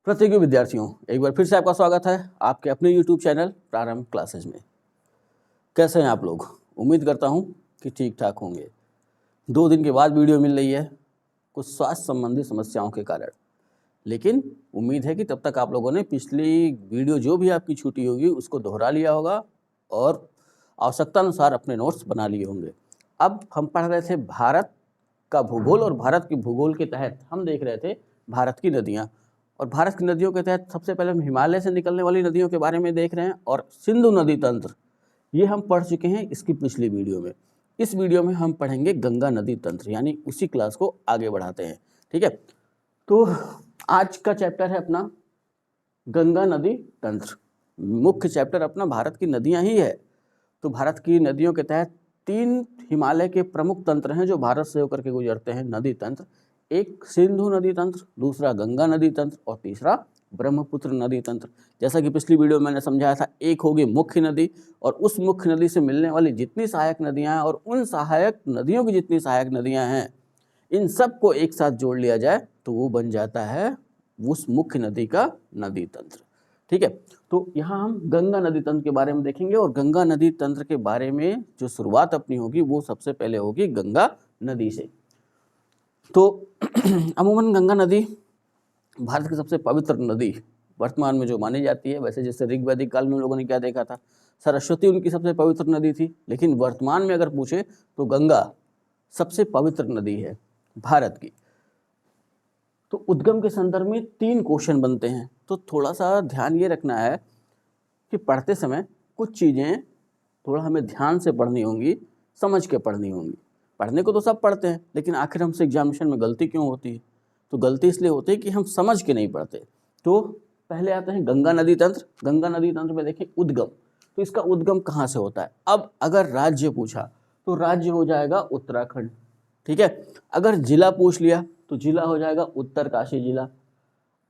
प्रतियोगी विद्यार्थियों, एक बार फिर से आपका स्वागत है आपके अपने YouTube चैनल प्रारंभ क्लासेज में। कैसे हैं आप लोग? उम्मीद करता हूं कि ठीक ठाक होंगे। 2 दिन के बाद वीडियो मिल रही है कुछ स्वास्थ्य संबंधी समस्याओं के कारण, लेकिन उम्मीद है कि तब तक आप लोगों ने पिछली वीडियो जो भी आपकी छूटी होगी उसको दोहरा लिया होगा और आवश्यकता अनुसार अपने नोट्स बना लिए होंगे। अब हम पढ़ रहे थे भारत का भूगोल और भारत के भूगोल के तहत हम देख रहे थे भारत की नदियाँ, और भारत की नदियों के तहत सबसे पहले हम हिमालय से निकलने वाली नदियों के बारे में देख रहे हैं और सिंधु नदी तंत्र ये हम पढ़ चुके हैं इसकी पिछली वीडियो में। इस वीडियो में हम पढ़ेंगे गंगा नदी तंत्र, यानी उसी क्लास को आगे बढ़ाते हैं। ठीक है, तो आज का चैप्टर है अपना गंगा नदी तंत्र। मुख्य चैप्टर अपना भारत की नदियाँ ही है। तो भारत की नदियों के तहत 3 हिमालय के प्रमुख तंत्र हैं जो भारत से होकर के गुजरते हैं नदी तंत्र। एक सिंधु नदी तंत्र, दूसरा गंगा नदी तंत्र और तीसरा ब्रह्मपुत्र नदी तंत्र। जैसा कि पिछली वीडियो में मैंने समझाया था, एक होगी मुख्य नदी और उस मुख्य नदी से मिलने वाली जितनी सहायक नदियां हैं और उन सहायक नदियों की जितनी सहायक नदियां हैं, इन सब को एक साथ जोड़ लिया जाए तो वो बन जाता है उस मुख्य नदी का नदी तंत्र। ठीक है, तो यहाँ हम गंगा नदी तंत्र के बारे में देखेंगे और गंगा नदी तंत्र के बारे में जो शुरुआत अपनी होगी वो सबसे पहले होगी गंगा नदी से। तो अमूमन गंगा नदी भारत की सबसे पवित्र नदी वर्तमान में जो मानी जाती है। वैसे जैसे ऋग्वैदिक काल में लोगों ने क्या देखा था, सरस्वती उनकी सबसे पवित्र नदी थी, लेकिन वर्तमान में अगर पूछे तो गंगा सबसे पवित्र नदी है भारत की। तो उद्गम के संदर्भ में 3 क्वेश्चन बनते हैं, तो थोड़ा सा ध्यान ये रखना है कि पढ़ते समय कुछ चीज़ें थोड़ा हमें ध्यान से पढ़नी होंगी, समझ के पढ़नी होंगी। पढ़ने को तो सब पढ़ते हैं, लेकिन आखिर हमसे एग्जामिनेशन में गलती क्यों होती है? तो गलती इसलिए होती है कि हम समझ के नहीं पढ़ते। तो पहले आते हैं गंगा नदी तंत्र। गंगा नदी तंत्र में देखिए उद्गम, तो इसका उद्गम कहाँ से होता है? अब अगर राज्य पूछा तो राज्य हो जाएगा उत्तराखंड। ठीक है, अगर जिला पूछ लिया तो जिला हो जाएगा उत्तरकाशी जिला।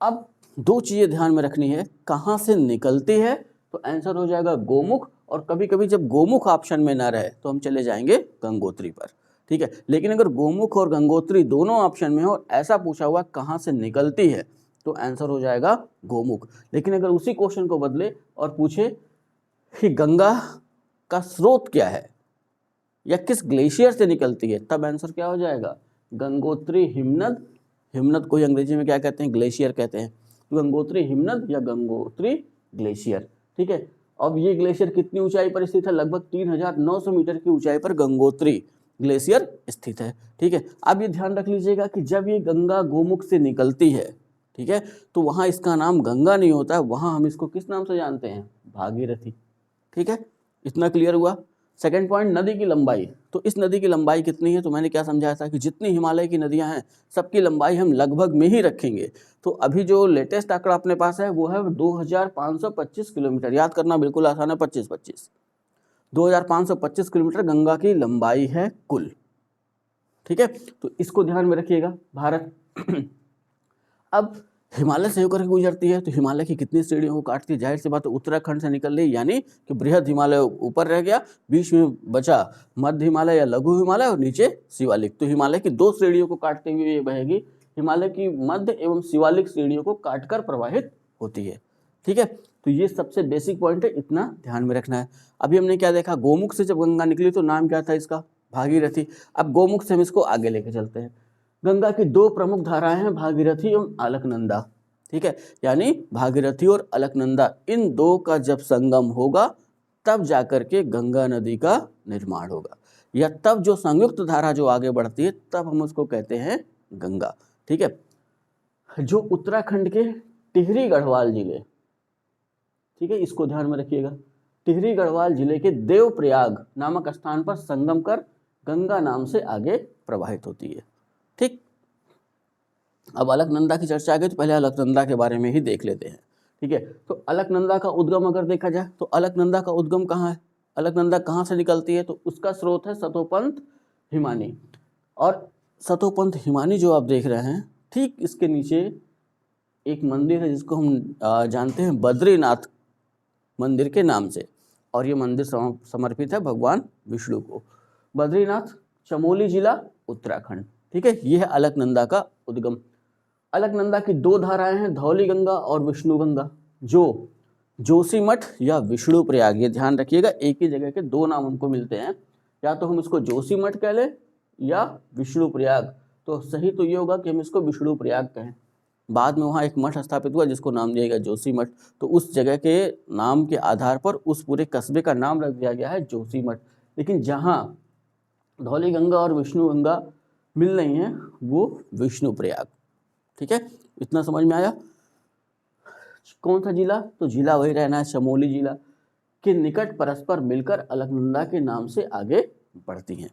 अब 2 चीज़ें ध्यान में रखनी है, कहाँ से निकलती है तो आंसर हो जाएगा गोमुख, और कभी कभी जब गोमुख ऑप्शन में ना रहे तो हम चले जाएंगे गंगोत्री पर। ठीक है, लेकिन अगर गोमुख और गंगोत्री दोनों ऑप्शन में हो, ऐसा पूछा हुआ कहाँ से निकलती है तो आंसर हो जाएगा गोमुख। लेकिन अगर उसी क्वेश्चन को बदले और पूछे कि गंगा का स्रोत क्या है या किस ग्लेशियर से निकलती है, तब आंसर क्या हो जाएगा? गंगोत्री हिमनद। हिमनद को अंग्रेजी में क्या कहते हैं? ग्लेशियर कहते हैं। तो गंगोत्री हिमनद या गंगोत्री ग्लेशियर। ठीक है, अब ये ग्लेशियर कितनी ऊंचाई पर स्थित है? लगभग 3900 मीटर की ऊंचाई पर गंगोत्री ग्लेशियर स्थित है। ठीक है, अब ये ध्यान रख लीजिएगा कि जब ये गंगा गोमुख से निकलती है, ठीक है, तो वहाँ इसका नाम गंगा नहीं होता है, वहाँ हम इसको किस नाम से जानते हैं? भागीरथी। ठीक है, इतना क्लियर हुआ। सेकंड पॉइंट, नदी की लंबाई। तो इस नदी की लंबाई कितनी है? तो मैंने क्या समझाया था कि जितनी हिमालय की नदियां हैं सबकी लंबाई हम लगभग में ही रखेंगे। तो अभी जो लेटेस्ट आंकड़ा अपने पास है वो है 2525 किलोमीटर। याद करना बिल्कुल आसान है, 25-25 2525 किलोमीटर गंगा की लंबाई है कुल। ठीक है, तो इसको ध्यान में रखिएगा। भारत अब हिमालय से होकर गुजरती है, तो हिमालय की कितनी श्रेणियों को काटती है? जाहिर सी बात है उत्तराखंड से निकल रही, यानी कि बृहद हिमालय ऊपर रह गया, बीच में बचा मध्य हिमालय या लघु हिमालय और नीचे शिवालिक। तो हिमालय की 2 श्रेणियों को काटते हुए ये बहेगी। हिमालय की मध्य एवं शिवालिक श्रेणियों को काटकर प्रवाहित होती है। ठीक है, तो ये सबसे बेसिक पॉइंट है, इतना ध्यान में रखना है। अभी हमने क्या देखा, गोमुख से जब गंगा निकली तो नाम क्या था इसका? भागीरथी। अब गोमुख से हम इसको आगे लेके चलते हैं। गंगा की 2 प्रमुख धाराएं हैं, भागीरथी एवं अलकनंदा। ठीक है, यानी भागीरथी और अलकनंदा, इन 2 का जब संगम होगा तब जाकर के गंगा नदी का निर्माण होगा, या तब जो संयुक्त धारा जो आगे बढ़ती है तब हम उसको कहते हैं गंगा। ठीक है, जो उत्तराखंड के टिहरी गढ़वाल जिले, ठीक है, इसको ध्यान में रखिएगा, टिहरी गढ़वाल जिले के देवप्रयाग नामक स्थान पर संगम कर गंगा नाम से आगे प्रवाहित होती है। ठीक, अब अलकनंदा की चर्चा आ गई तो पहले अलकनंदा के बारे में ही देख लेते हैं। ठीक है, तो अलकनंदा का उद्गम अगर देखा जाए तो अलकनंदा का उद्गम कहाँ है? अलकनंदा कहाँ से निकलती है? तो उसका स्रोत है सतोपंथ हिमानी। और सतोपंथ हिमानी जो आप देख रहे हैं, ठीक इसके नीचे एक मंदिर है जिसको हम जानते हैं बद्रीनाथ मंदिर के नाम से, और ये मंदिर समर्पित है भगवान विष्णु को। बद्रीनाथ, चमोली जिला, उत्तराखंड। ठीक है, यह है अलकनंदा का उद्गम। अलकनंदा की दो धाराएं हैं, धौली गंगा और विष्णु गंगा, जो जोशीमठ या विष्णु प्रयाग, ये ध्यान रखिएगा, एक ही जगह के दो नाम हमको मिलते हैं, या तो हम इसको जोशीमठ कह लें या विष्णु प्रयाग। तो सही तो ये होगा कि हम इसको विष्णु प्रयाग कहें। बाद में वहाँ एक मठ स्थापित हुआ जिसको नाम दिया गया जोशीमठ, तो उस जगह के नाम के आधार पर उस पूरे कस्बे का नाम रख दिया गया है जोशीमठ। लेकिन जहाँ धौली गंगा और विष्णु गंगा मिल रही हैं वो विष्णु प्रयाग। ठीक है, इतना समझ में आया। कौन सा जिला? तो जिला वही रहना है, चमोली जिला के निकट परस्पर मिलकर अलकनंदा के नाम से आगे बढ़ती हैं।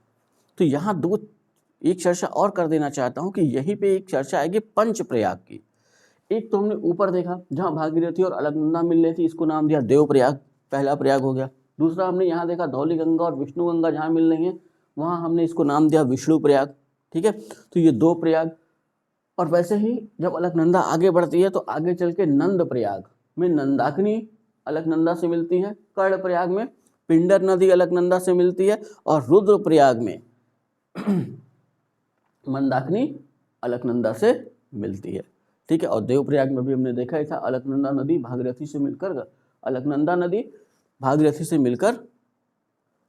तो यहाँ एक चर्चा और कर देना चाहता हूँ कि यहीं पे एक चर्चा आएगी पंच प्रयाग की। एक तो हमने ऊपर देखा जहाँ भागीरथी और अलकनंदा मिल रही थी, इसको नाम दिया देव प्रयाग, पहला प्रयाग हो गया। दूसरा हमने यहाँ देखा धौली गंगा और विष्णु गंगा जहाँ मिल रही हैं वहाँ हमने इसको नाम दिया विष्णु प्रयाग। ठीक है, तो ये दो प्रयाग। और वैसे ही जब अलकनंदा आगे बढ़ती है तो आगे चल के नंद प्रयाग में नंदाकिनी अलकनंदा से मिलती है, कर्ण प्रयाग में पिंडर नदी अलकनंदा से मिलती है, और रुद्र प्रयाग में मंदाकिनी अलकनंदा से मिलती है। ठीक है, और देवप्रयाग में भी हमने देखा ही था अलकनंदा नदी भागीरथी से मिलकर, अलकनंदा नदी भागीरथी से मिलकर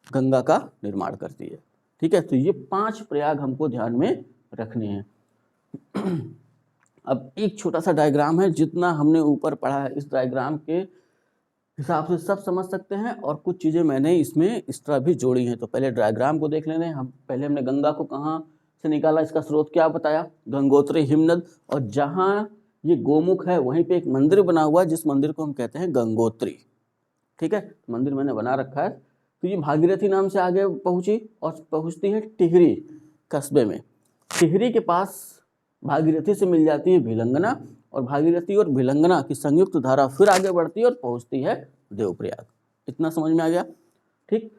गंगा का निर्माण करती है। ठीक है, तो ये 5 प्रयाग हमको ध्यान में रखने हैं। अब एक छोटा सा डायग्राम है, जितना हमने ऊपर पढ़ा है इस डायग्राम के हिसाब से सब समझ सकते हैं, और कुछ चीज़ें मैंने इसमें इस तरह भी जोड़ी हैं। तो पहले डायग्राम को देख लेते हैं। हमने गंगा को कहाँ से निकाला, इसका स्रोत क्या बताया, गंगोत्री हिमनद, और जहाँ ये गोमुख है वहीं पे एक मंदिर बना हुआ है जिस मंदिर को हम कहते हैं गंगोत्री। ठीक है, मंदिर मैंने बना रखा है। तो ये भागीरथी नाम से आगे पहुंची और पहुंचती है टिहरी कस्बे में। टिहरी के पास भागीरथी से मिल जाती है भिलंगना, और भागीरथी और भिलंगना की संयुक्त धारा फिर आगे बढ़ती है और पहुंचती है देवप्रयाग। इतना समझ में आ गया। ठीक,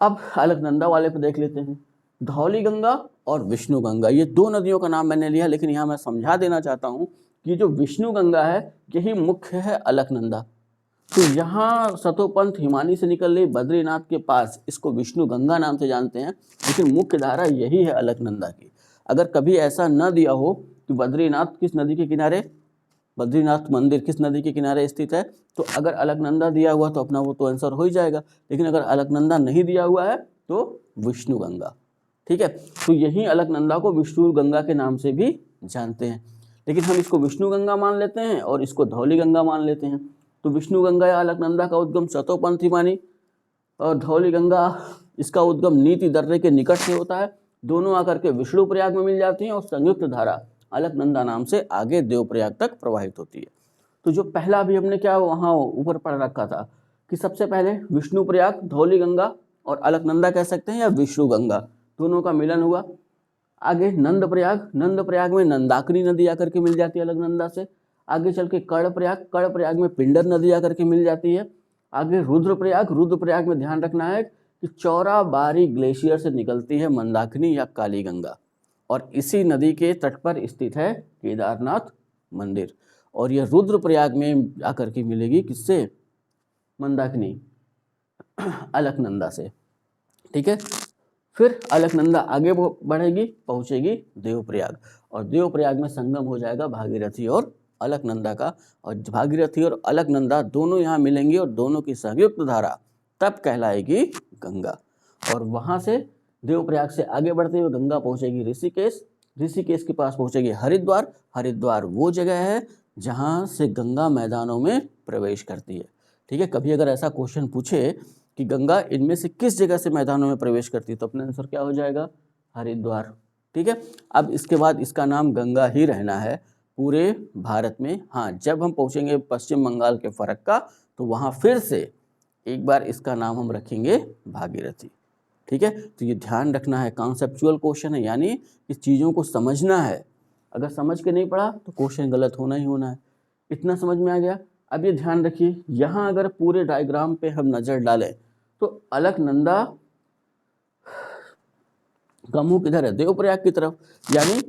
अब अलकनंदा वाले पे देख लेते हैं। धौली गंगा और विष्णु गंगा, ये दो नदियों का नाम मैंने लिया, लेकिन यहाँ मैं समझा देना चाहता हूँ कि जो विष्णु गंगा है यही मुख्य है अलकनंदा। तो यहाँ सतोपंथ हिमानी से निकल रही बद्रीनाथ के पास इसको विष्णु गंगा नाम से जानते हैं, लेकिन मुख्य धारा यही है अलकनंदा की। अगर कभी ऐसा न दिया हो कि बद्रीनाथ किस नदी के किनारे, बद्रीनाथ मंदिर किस नदी के किनारे स्थित है, तो अगर अलकनंदा दिया हुआ तो अपना वो तो आंसर हो ही जाएगा। लेकिन अगर अलकनंदा नहीं दिया हुआ है तो विष्णु गंगा। ठीक है, तो यही अलकनंदा को विष्णु गंगा के नाम से भी जानते हैं, लेकिन हम इसको विष्णु गंगा मान लेते हैं और इसको धौली गंगा मान लेते हैं। तो विष्णु गंगा या अलकनंदा का उद्गम सतोपंथ हिमानी, और धौली गंगा इसका उद्गम नीति दर्रे के निकट से होता है। दोनों आकर के विष्णु प्रयाग में मिल जाती हैं और संयुक्त धारा अलकनंदा नाम से आगे देवप्रयाग तक प्रवाहित होती है। तो जो पहला भी हमने क्या वहाँ ऊपर पढ़ रखा था कि सबसे पहले विष्णु प्रयाग, धौली गंगा और अलकनंदा कह सकते हैं या विष्णु गंगा, दोनों का मिलन हुआ। आगे नंद प्रयाग में नंदाकिनी नदी आकर के मिल जाती है अलकनंदा से। आगे चल के कर्ण प्रयाग में पिंडर नदी आकर के मिल जाती है। आगे रुद्र प्रयाग में ध्यान रखना है कि चौराबाड़ी ग्लेशियर से निकलती है मंदाकिनी या काली गंगा, और इसी नदी के तट पर स्थित है केदारनाथ मंदिर। और यह रुद्र प्रयाग में आकर के मिलेगी किससे, मंदाकिनी अलकनंदा से। ठीक है, फिर अलकनंदा आगे बढ़ेगी, पहुंचेगी देवप्रयाग, और देवप्रयाग में संगम हो जाएगा भागीरथी और अलकनंदा का, और भागीरथी और अलकनंदा दोनों यहाँ मिलेंगी और दोनों की संयुक्त धारा तब कहलाएगी गंगा। और वहाँ से देवप्रयाग से आगे बढ़ते हुए गंगा पहुँचेगी ऋषिकेश के पास पहुँचेगी हरिद्वार वो जगह है जहाँ से गंगा मैदानों में प्रवेश करती है। ठीक है, कभी अगर ऐसा क्वेश्चन पूछे कि गंगा इनमें से किस जगह से मैदानों में प्रवेश करती है, तो अपना आंसर क्या हो जाएगा, हरिद्वार। ठीक है, अब इसके बाद इसका नाम गंगा ही रहना है पूरे भारत में। हाँ, जब हम पहुँचेंगे पश्चिम बंगाल के फरक्का तो वहाँ फिर से एक बार इसका नाम हम रखेंगे भागीरथी। ठीक है, तो ये ध्यान रखना है, कॉन्सेप्चुअल क्वेश्चन है, यानी इस चीज़ों को समझना है। अगर समझ के नहीं पढ़ा तो क्वेश्चन गलत होना ही होना है। इतना समझ में आ गया। अब ये ध्यान रखिए, यहाँ अगर पूरे डायग्राम पे हम नज़र डालें तो अलकनंदा का मुंह किधर है, देवप्रयाग की तरफ, यानी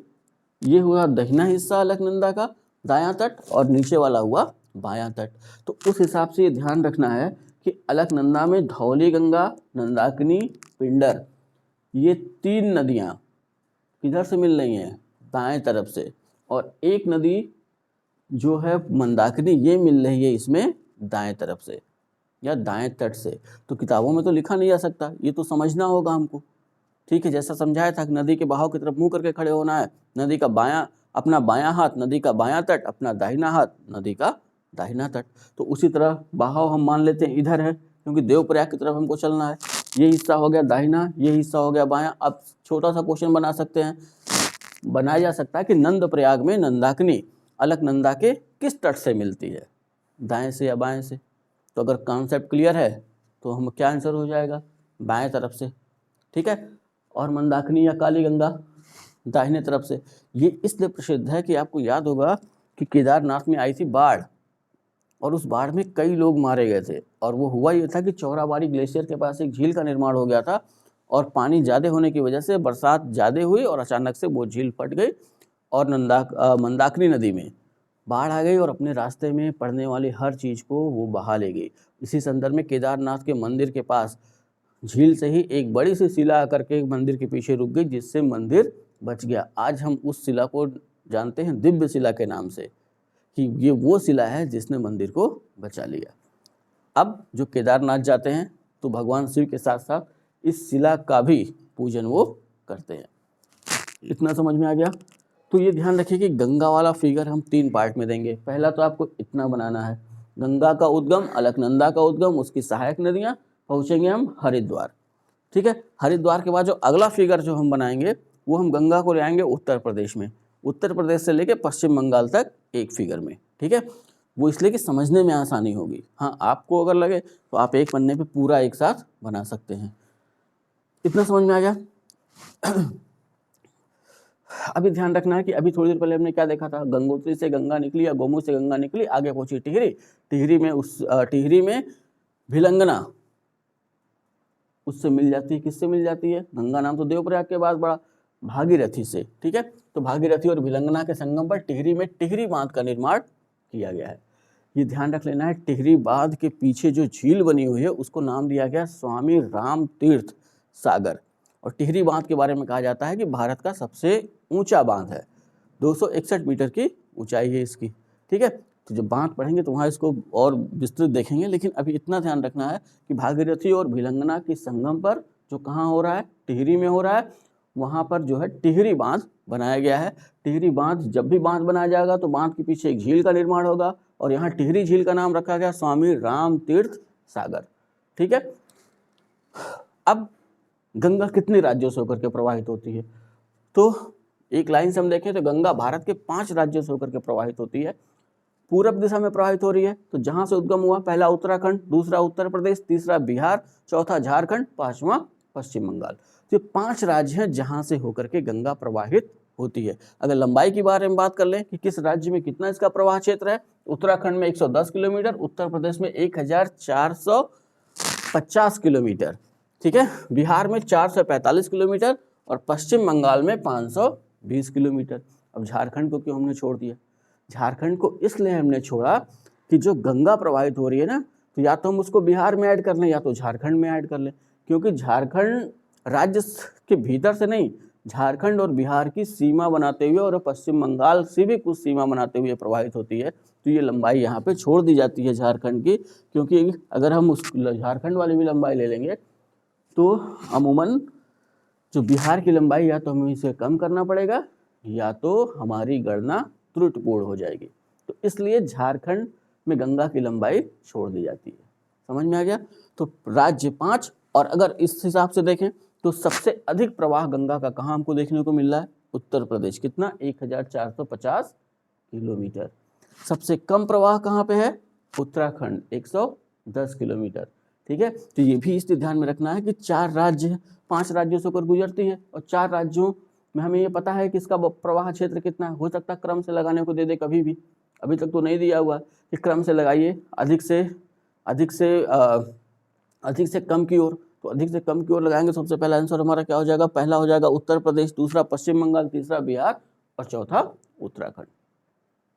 ये हुआ दहिना हिस्सा अलकनंदा का दायां तट और नीचे वाला हुआ बायां तट। तो उस हिसाब से ये ध्यान रखना है कि अलकनंदा में धौली गंगा, नंदाकिनी, पिंडर, ये 3 नदियाँ किधर से मिल रही हैं, दाएं तरफ से, और एक नदी जो है मंदाकिनी, ये मिल रही है इसमें दाएं तरफ से या दाएं तट से। तो किताबों में तो लिखा नहीं जा सकता, ये तो समझना होगा हमको। ठीक है, जैसा समझाया था कि नदी के बहाव की तरफ मुंह करके खड़े होना है। नदी का बायां, अपना बायां हाथ नदी का बायां तट, अपना दाहिना हाथ नदी का दाहिना तट। तो उसी तरह बहाव हम मान लेते हैं इधर है, क्योंकि देवप्रयाग की तरफ हमको चलना है। ये हिस्सा हो गया दाहिना, ये हिस्सा हो गया बायां। अब छोटा सा क्वेश्चन बना सकते हैं, बनाया जा सकता है कि नंद प्रयाग में नंदाकिनी अलकनंदा के किस तट से मिलती है, दाएं से या बाएं से। तो अगर कॉन्सेप्ट क्लियर है तो हम क्या आंसर हो जाएगा, बाएं तरफ से। ठीक है, और मंदाकिनी या काली गंगा दाहिने तरफ से। ये इसलिए प्रसिद्ध है कि आपको याद होगा कि केदारनाथ में आई थी बाढ़, और उस बाढ़ में कई लोग मारे गए थे। और वो हुआ ये था कि चौराबाड़ी ग्लेशियर के पास एक झील का निर्माण हो गया था, और पानी ज़्यादा होने की वजह से बरसात ज़्यादा हुई और अचानक से वो झील फट गई और मंदाकिनी नदी में बाढ़ आ गई और अपने रास्ते में पड़ने वाली हर चीज़ को वो बहा ले गई। इसी संदर्भ में केदारनाथ के मंदिर के पास झील से ही एक बड़ी सी शिला आकर के मंदिर के पीछे रुक गई, जिससे मंदिर बच गया। आज हम उस शिला को जानते हैं दिव्य शिला के नाम से, कि ये वो शिला है जिसने मंदिर को बचा लिया। अब जो केदारनाथ जाते हैं तो भगवान शिव के साथ साथ इस शिला का भी पूजन वो करते हैं। इतना समझ में आ गया। तो ये ध्यान रखिए कि गंगा वाला फिगर हम 3 पार्ट में देंगे। पहला तो आपको इतना बनाना है, गंगा का उद्गम, अलकनंदा का उद्गम, उसकी सहायक नदियाँ, पहुँचेंगे हम हरिद्वार। ठीक है, हरिद्वार के बाद जो अगला फिगर जो हम बनाएंगे वो हम गंगा को ले आएंगे उत्तर प्रदेश में, उत्तर प्रदेश से लेके पश्चिम बंगाल तक एक फिगर में। ठीक है, वो इसलिए कि समझने में आसानी होगी। हाँ, आपको अगर लगे तो आप एक पन्ने पे पूरा एक साथ बना सकते हैं। इतना समझ में आ गया। अभी ध्यान रखना है कि अभी थोड़ी देर पहले हमने क्या देखा था, गंगोत्री से गंगा निकली या गोमुख से गंगा निकली, आगे पहुंची टिहरी। टिहरी में भिलंगना उससे मिल जाती है। किससे मिल जाती है, गंगा नाम तो देवप्रयाग के बाद बड़ा, भागीरथी से। ठीक है, तो भागीरथी और भिलंगना के संगम पर टिहरी में टिहरी बांध का निर्माण किया गया है। ये ध्यान रख लेना है, टिहरी बांध के पीछे जो झील बनी हुई है उसको नाम दिया गया स्वामी राम तीर्थ सागर। और टिहरी बांध के बारे में कहा जाता है कि भारत का सबसे ऊंचा बांध है, 261 मीटर की ऊंचाई है इसकी। ठीक है, तो जब बांध पढ़ेंगे तो वहाँ इसको और विस्तृत देखेंगे, लेकिन अभी इतना ध्यान रखना है कि भागीरथी और भिलंगना के संगम पर जो कहाँ हो रहा है, टिहरी में हो रहा है, वहाँ पर जो है टिहरी बांध बनाया गया है। टिहरी बांध, जब भी बांध बनाया जाएगा तो बांध के पीछे एक झील का निर्माण होगा, और यहाँ टिहरी झील का नाम रखा गया स्वामी राम तीर्थ सागर। ठीक है, अब गंगा कितने राज्यों से होकर के प्रवाहित होती है, तो एक लाइन से हम देखें तो गंगा भारत के 5 राज्यों से होकर के प्रवाहित होती है। पूरब दिशा में प्रवाहित हो रही है, तो जहां से उद्गम हुआ, पहला उत्तराखंड, दूसरा उत्तर प्रदेश, तीसरा बिहार, चौथा झारखंड, 5वां पश्चिम बंगाल। तो 5 राज्य हैं जहां से होकर के गंगा प्रवाहित होती है। अगर लंबाई के बारे में बात कर लें कि किस राज्य में कितना इसका प्रवाह क्षेत्र है, उत्तराखंड में 110 किलोमीटर, उत्तर प्रदेश में 1450 किलोमीटर, ठीक है, बिहार में 445 किलोमीटर और पश्चिम बंगाल में 520 किलोमीटर। अब झारखंड को क्यों हमने छोड़ दिया? झारखंड को इसलिए हमने छोड़ा कि जो गंगा प्रवाहित हो रही है ना, तो या तो हम उसको बिहार में ऐड कर लें या तो झारखंड में ऐड कर लें, क्योंकि झारखंड राज्य के भीतर से नहीं, झारखंड और बिहार की सीमा बनाते हुए और पश्चिम बंगाल से भी कुछ सीमा बनाते हुए प्रवाहित होती है। तो ये लंबाई यहाँ पे छोड़ दी जाती है झारखंड की, क्योंकि अगर हम उस झारखंड वाली भी लंबाई ले लेंगे तो अमूमन जो बिहार की लंबाई या तो हमें इसे कम करना पड़ेगा या तो हमारी गणना त्रुटिपूर्ण हो जाएगी। तो इसलिए झारखंड में गंगा की लंबाई छोड़ दी जाती है। समझ में आ गया? तो राज्य 5, और अगर इस हिसाब से देखें तो सबसे अधिक प्रवाह गंगा का कहाँ हमको देखने को मिल रहा है? उत्तर प्रदेश। कितना? 1450 किलोमीटर। सबसे कम प्रवाह कहाँ पे है? उत्तराखंड, 110 किलोमीटर। ठीक है, तो ये भी इसलिए ध्यान में रखना है कि 4 राज्य 5 राज्यों से होकर गुजरती है, और 4 राज्यों में हमें ये पता है कि इसका प्रवाह क्षेत्र कितना है। हो सकता है क्रम से लगाने को दे दे कभी भी, अभी तक तो नहीं दिया हुआ कि क्रम से लगाइए, अधिक से कम की ओर। तो अधिक से कम की ओर लगाएंगे, सबसे पहला आंसर हमारा क्या हो जाएगा? पहला हो जाएगा उत्तर प्रदेश, दूसरा पश्चिम बंगाल, तीसरा बिहार और चौथा उत्तराखंड।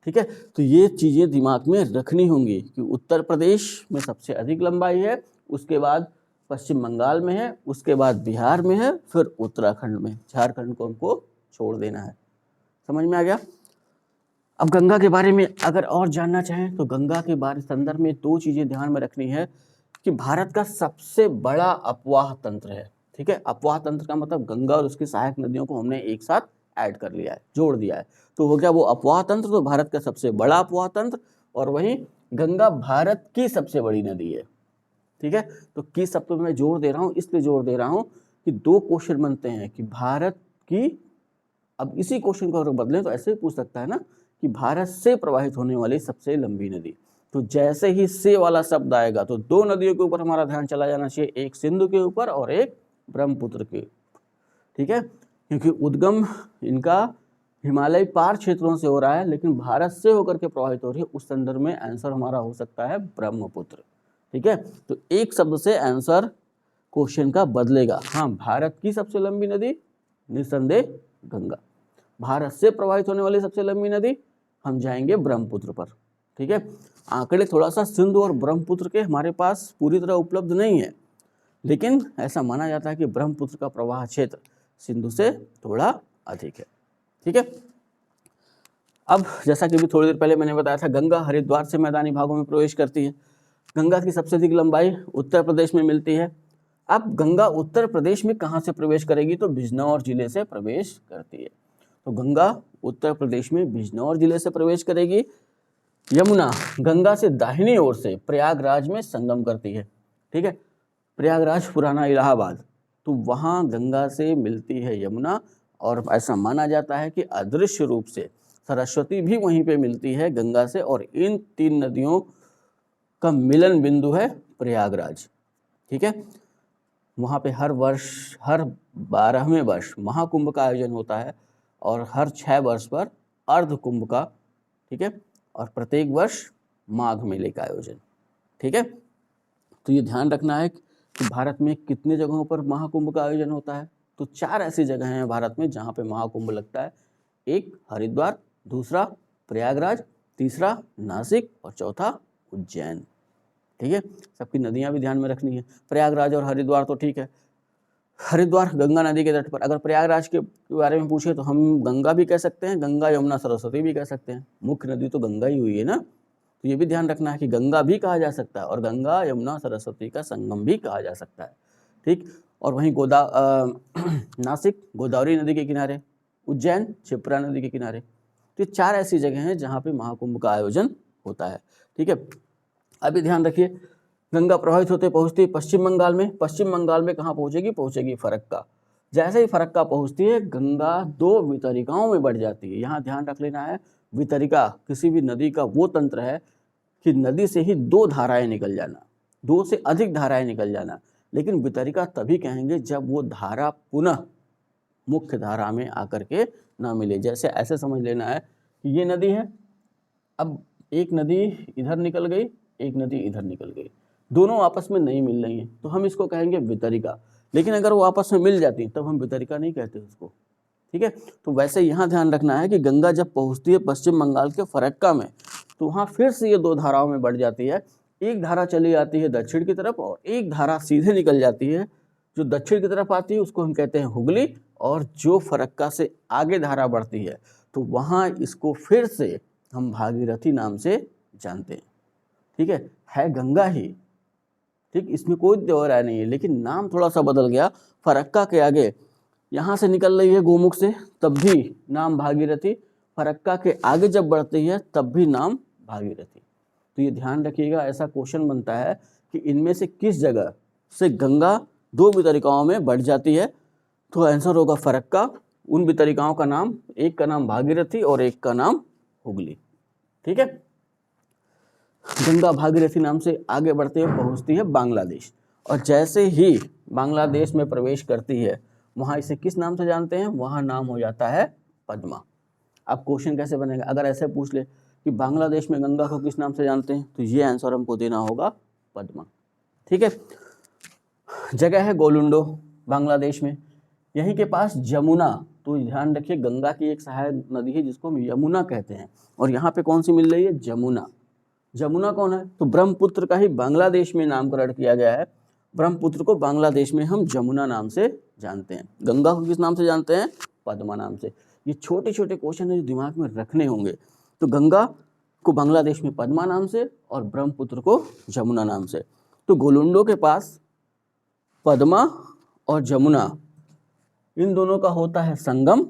ठीक है, तो ये चीज़ें दिमाग में रखनी होंगी कि उत्तर प्रदेश में सबसे अधिक लंबाई है, उसके बाद पश्चिम बंगाल में है, उसके बाद बिहार में है, फिर उत्तराखंड में। झारखंड को हमको छोड़ देना है। समझ में आ गया? अब गंगा के बारे में अगर और जानना चाहें तो गंगा के बारे संदर्भ में दो चीजें ध्यान में रखनी है कि भारत का सबसे बड़ा अपवाह तंत्र है। ठीक है, अपवाह तंत्र का मतलब गंगा और उसकी सहायक नदियों को हमने एक साथ ऐड कर लिया है, जोड़ दिया है, तो हो गया वो अपवाह तंत्र। तो भारत का सबसे बड़ा अपवाह तंत्र, और वहीं गंगा भारत की सबसे बड़ी नदी है। ठीक है, तो की शब्द में जोर दे रहा हूँ, इसलिए जोर दे रहा हूँ कि दो क्वेश्चन बनते हैं कि भारत की, अब इसी क्वेश्चन को अगर बदलें तो ऐसे ही पूछ सकता है ना कि भारत से प्रवाहित होने वाली सबसे लंबी नदी। तो जैसे ही से वाला शब्द आएगा तो दो नदियों के ऊपर हमारा ध्यान चला जाना चाहिए, एक सिंधु के ऊपर और एक ब्रह्मपुत्र के। ठीक है, क्योंकि उद्गम इनका हिमालय पार क्षेत्रों से हो रहा है, लेकिन भारत से होकर के प्रवाहित हो रही है, उस संदर्भ में आंसर हमारा हो सकता है ब्रह्मपुत्र। ठीक है, तो एक शब्द से आंसर क्वेश्चन का बदलेगा। हाँ, भारत की सबसे लंबी नदी निस्संदेह गंगा, भारत से प्रवाहित होने वाली सबसे लंबी नदी हम जाएंगे ब्रह्मपुत्र पर। ठीक है, आंकड़े थोड़ा सा सिंधु और ब्रह्मपुत्र के हमारे पास पूरी तरह उपलब्ध नहीं है, लेकिन ऐसा माना जाता है कि ब्रह्मपुत्र का प्रवाह क्षेत्र सिंधु से थोड़ा अधिक है। ठीक है, अब जैसा कि भी थोड़ी देर पहले मैंने बताया था, गंगा हरिद्वार से मैदानी भागों में प्रवेश करती है। गंगा की सबसे अधिक लंबाई उत्तर प्रदेश में मिलती है। अब गंगा उत्तर प्रदेश में कहाँ से प्रवेश करेगी, तो बिजनौर जिले से प्रवेश करती है। तो गंगा उत्तर प्रदेश में बिजनौर जिले से प्रवेश करेगी। यमुना गंगा से दाहिनी ओर से प्रयागराज में संगम करती है। ठीक है, प्रयागराज पुराना इलाहाबाद, तो वहाँ गंगा से मिलती है यमुना, और ऐसा माना जाता है कि अदृश्य रूप से सरस्वती भी वहीं पे मिलती है गंगा से, और इन तीन नदियों का मिलन बिंदु है प्रयागराज। ठीक है, वहाँ पे हर वर्ष, हर 12वें वर्ष महाकुंभ का आयोजन होता है, और हर 6 वर्ष पर अर्ध कुंभ का। ठीक है, और प्रत्येक वर्ष माघ मेले का आयोजन। ठीक है, तो ये ध्यान रखना है कि भारत में कितने जगहों पर महाकुंभ का आयोजन होता है। तो 4 ऐसी जगह हैं भारत में जहाँ पे महाकुंभ लगता है। एक हरिद्वार, दूसरा प्रयागराज, तीसरा नासिक और चौथा उज्जैन। ठीक है, सबकी नदियाँ भी ध्यान में रखनी है। प्रयागराज और हरिद्वार तो ठीक है, हरिद्वार गंगा नदी के तट पर। अगर प्रयागराज के बारे में पूछे तो हम गंगा भी कह सकते हैं, गंगा यमुना सरस्वती भी कह सकते हैं, मुख्य नदी तो गंगा ही हुई है ना। तो ये भी ध्यान रखना है कि गंगा भी कहा जा सकता है और गंगा यमुना सरस्वती का संगम भी कहा जा सकता है। ठीक, और वहीं नासिक गोदावरी नदी के किनारे, उज्जैन क्षिप्रा नदी के किनारे। तो ये 4 ऐसी जगह हैं जहाँ पे महाकुंभ का आयोजन होता है। ठीक है, अभी ध्यान रखिए, गंगा प्रभावित होते पहुंचती है पश्चिम बंगाल में। पश्चिम बंगाल में कहाँ पहुंचेगी, पहुंचेगी फरक्का। जैसे ही फरक्का पहुंचती है, गंगा 2 वितरिकाओं में बढ़ जाती है। यहाँ ध्यान रख लेना है, वितरिका किसी भी नदी का वो तंत्र है कि नदी से ही 2 धाराएं निकल जाना, 2 से अधिक धाराएं निकल जाना। लेकिन वितरिका तभी कहेंगे जब वो धारा पुनः मुख्य धारा में आकर के ना मिले। जैसे ऐसे समझ लेना है कि ये नदी है, अब एक नदी इधर निकल गई, एक नदी इधर निकल गई, दोनों आपस में नहीं मिल रही हैं, तो हम इसको कहेंगे वितरिका। लेकिन अगर वो आपस में मिल जाती तब हम वितरिका नहीं कहते उसको। ठीक है, तो वैसे यहाँ ध्यान रखना है कि गंगा जब पहुँचती है पश्चिम बंगाल के फरक्का में, तो वहाँ फिर से ये 2 धाराओं में बढ़ जाती है। एक धारा चली जाती है दक्षिण की तरफ और एक धारा सीधे निकल जाती है। जो दक्षिण की तरफ आती है उसको हम कहते हैं हुगली, और जो फरक्का से आगे धारा बढ़ती है तो वहाँ इसको फिर से हम भागीरथी नाम से जानते हैं। ठीक है गंगा ही। ठीक, इसमें कोई दो राय नहीं है, लेकिन नाम थोड़ा सा बदल गया। फरक्का के आगे यहाँ से निकल रही है गोमुख से, तब भी नाम भागीरथी। फरक्का के आगे जब बढ़ती है तब भी नाम भागीरथी। तो ये ध्यान रखिएगा, ऐसा क्वेश्चन बनता है कि इनमें से किस जगह से गंगा 2 वितरिकाओं में बढ़ जाती है। तो आंसर होगा फरक्का। उन वितरिकाओं का नाम, एक का नाम भागीरथी और एक का नाम हुगली। ठीक है, गंगा भागीरथी नाम से आगे बढ़ते हुए पहुंचती है बांग्लादेश, और जैसे ही बांग्लादेश में प्रवेश करती है वहाँ इसे किस नाम से जानते हैं, वहाँ नाम हो जाता है पद्मा। अब क्वेश्चन कैसे बनेगा, अगर ऐसे पूछ ले कि बांग्लादेश में गंगा को किस नाम से जानते हैं, तो ये आंसर हमको देना होगा पद्मा। ठीक है, जगह है गोलुंडो बांग्लादेश में, यहीं के पास जमुना। तो ध्यान रखिए, गंगा की एक सहायक नदी है जिसको हम यमुना कहते हैं, और यहाँ पे कौन सी मिल रही है, जमुना। जमुना कौन है, तो ब्रह्मपुत्र का ही बांग्लादेश में नामकरण किया गया है। ब्रह्मपुत्र को बांग्लादेश में हम जमुना नाम से जानते हैं। गंगा को किस नाम से जानते हैं, पद्मा नाम से। ये छोटे छोटे क्वेश्चन है जो दिमाग में रखने होंगे। तो गंगा को बांग्लादेश में पद्मा नाम से और ब्रह्मपुत्र को जमुना नाम से। तो गोलुंडों के पास पद्मा और जमुना इन दोनों का होता है संगम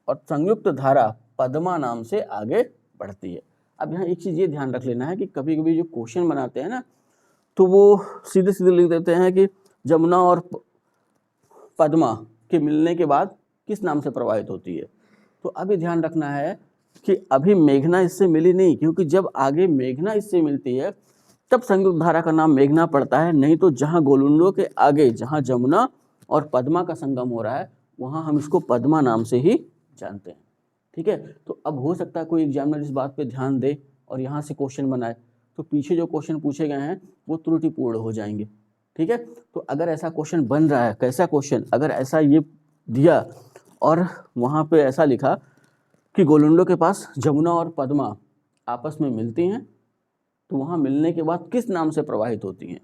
और संयुक्त धारा पद्मा नाम से आगे बढ़ती है। अब यहाँ एक चीज़ ये ध्यान रख लेना है कि कभी कभी जो क्वेश्चन बनाते हैं ना, तो वो सीधे सीधे लिख देते हैं कि जमुना और पद्मा के मिलने के बाद किस नाम से प्रवाहित होती है। तो अभी ध्यान रखना है कि अभी मेघना इससे मिली नहीं, क्योंकि जब आगे मेघना इससे मिलती है तब संयुक्त धारा का नाम मेघना पड़ता है। नहीं तो जहाँ गोलुंडों के आगे जहाँ जमुना और पद्मा का संगम हो रहा है वहाँ हम इसको पद्मा नाम से ही जानते हैं। ठीक है, तो अब हो सकता है कोई एग्जामिनर इस बात पे ध्यान दे और यहाँ से क्वेश्चन बनाए, तो पीछे जो क्वेश्चन पूछे गए हैं वो त्रुटिपूर्ण हो जाएंगे। ठीक है, तो अगर ऐसा क्वेश्चन बन रहा है, कैसा क्वेश्चन, अगर ऐसा ये दिया और वहाँ पे ऐसा लिखा कि गोलुंडों के पास जमुना और पद्मा आपस में मिलती हैं, तो वहाँ मिलने के बाद किस नाम से प्रवाहित होती हैं,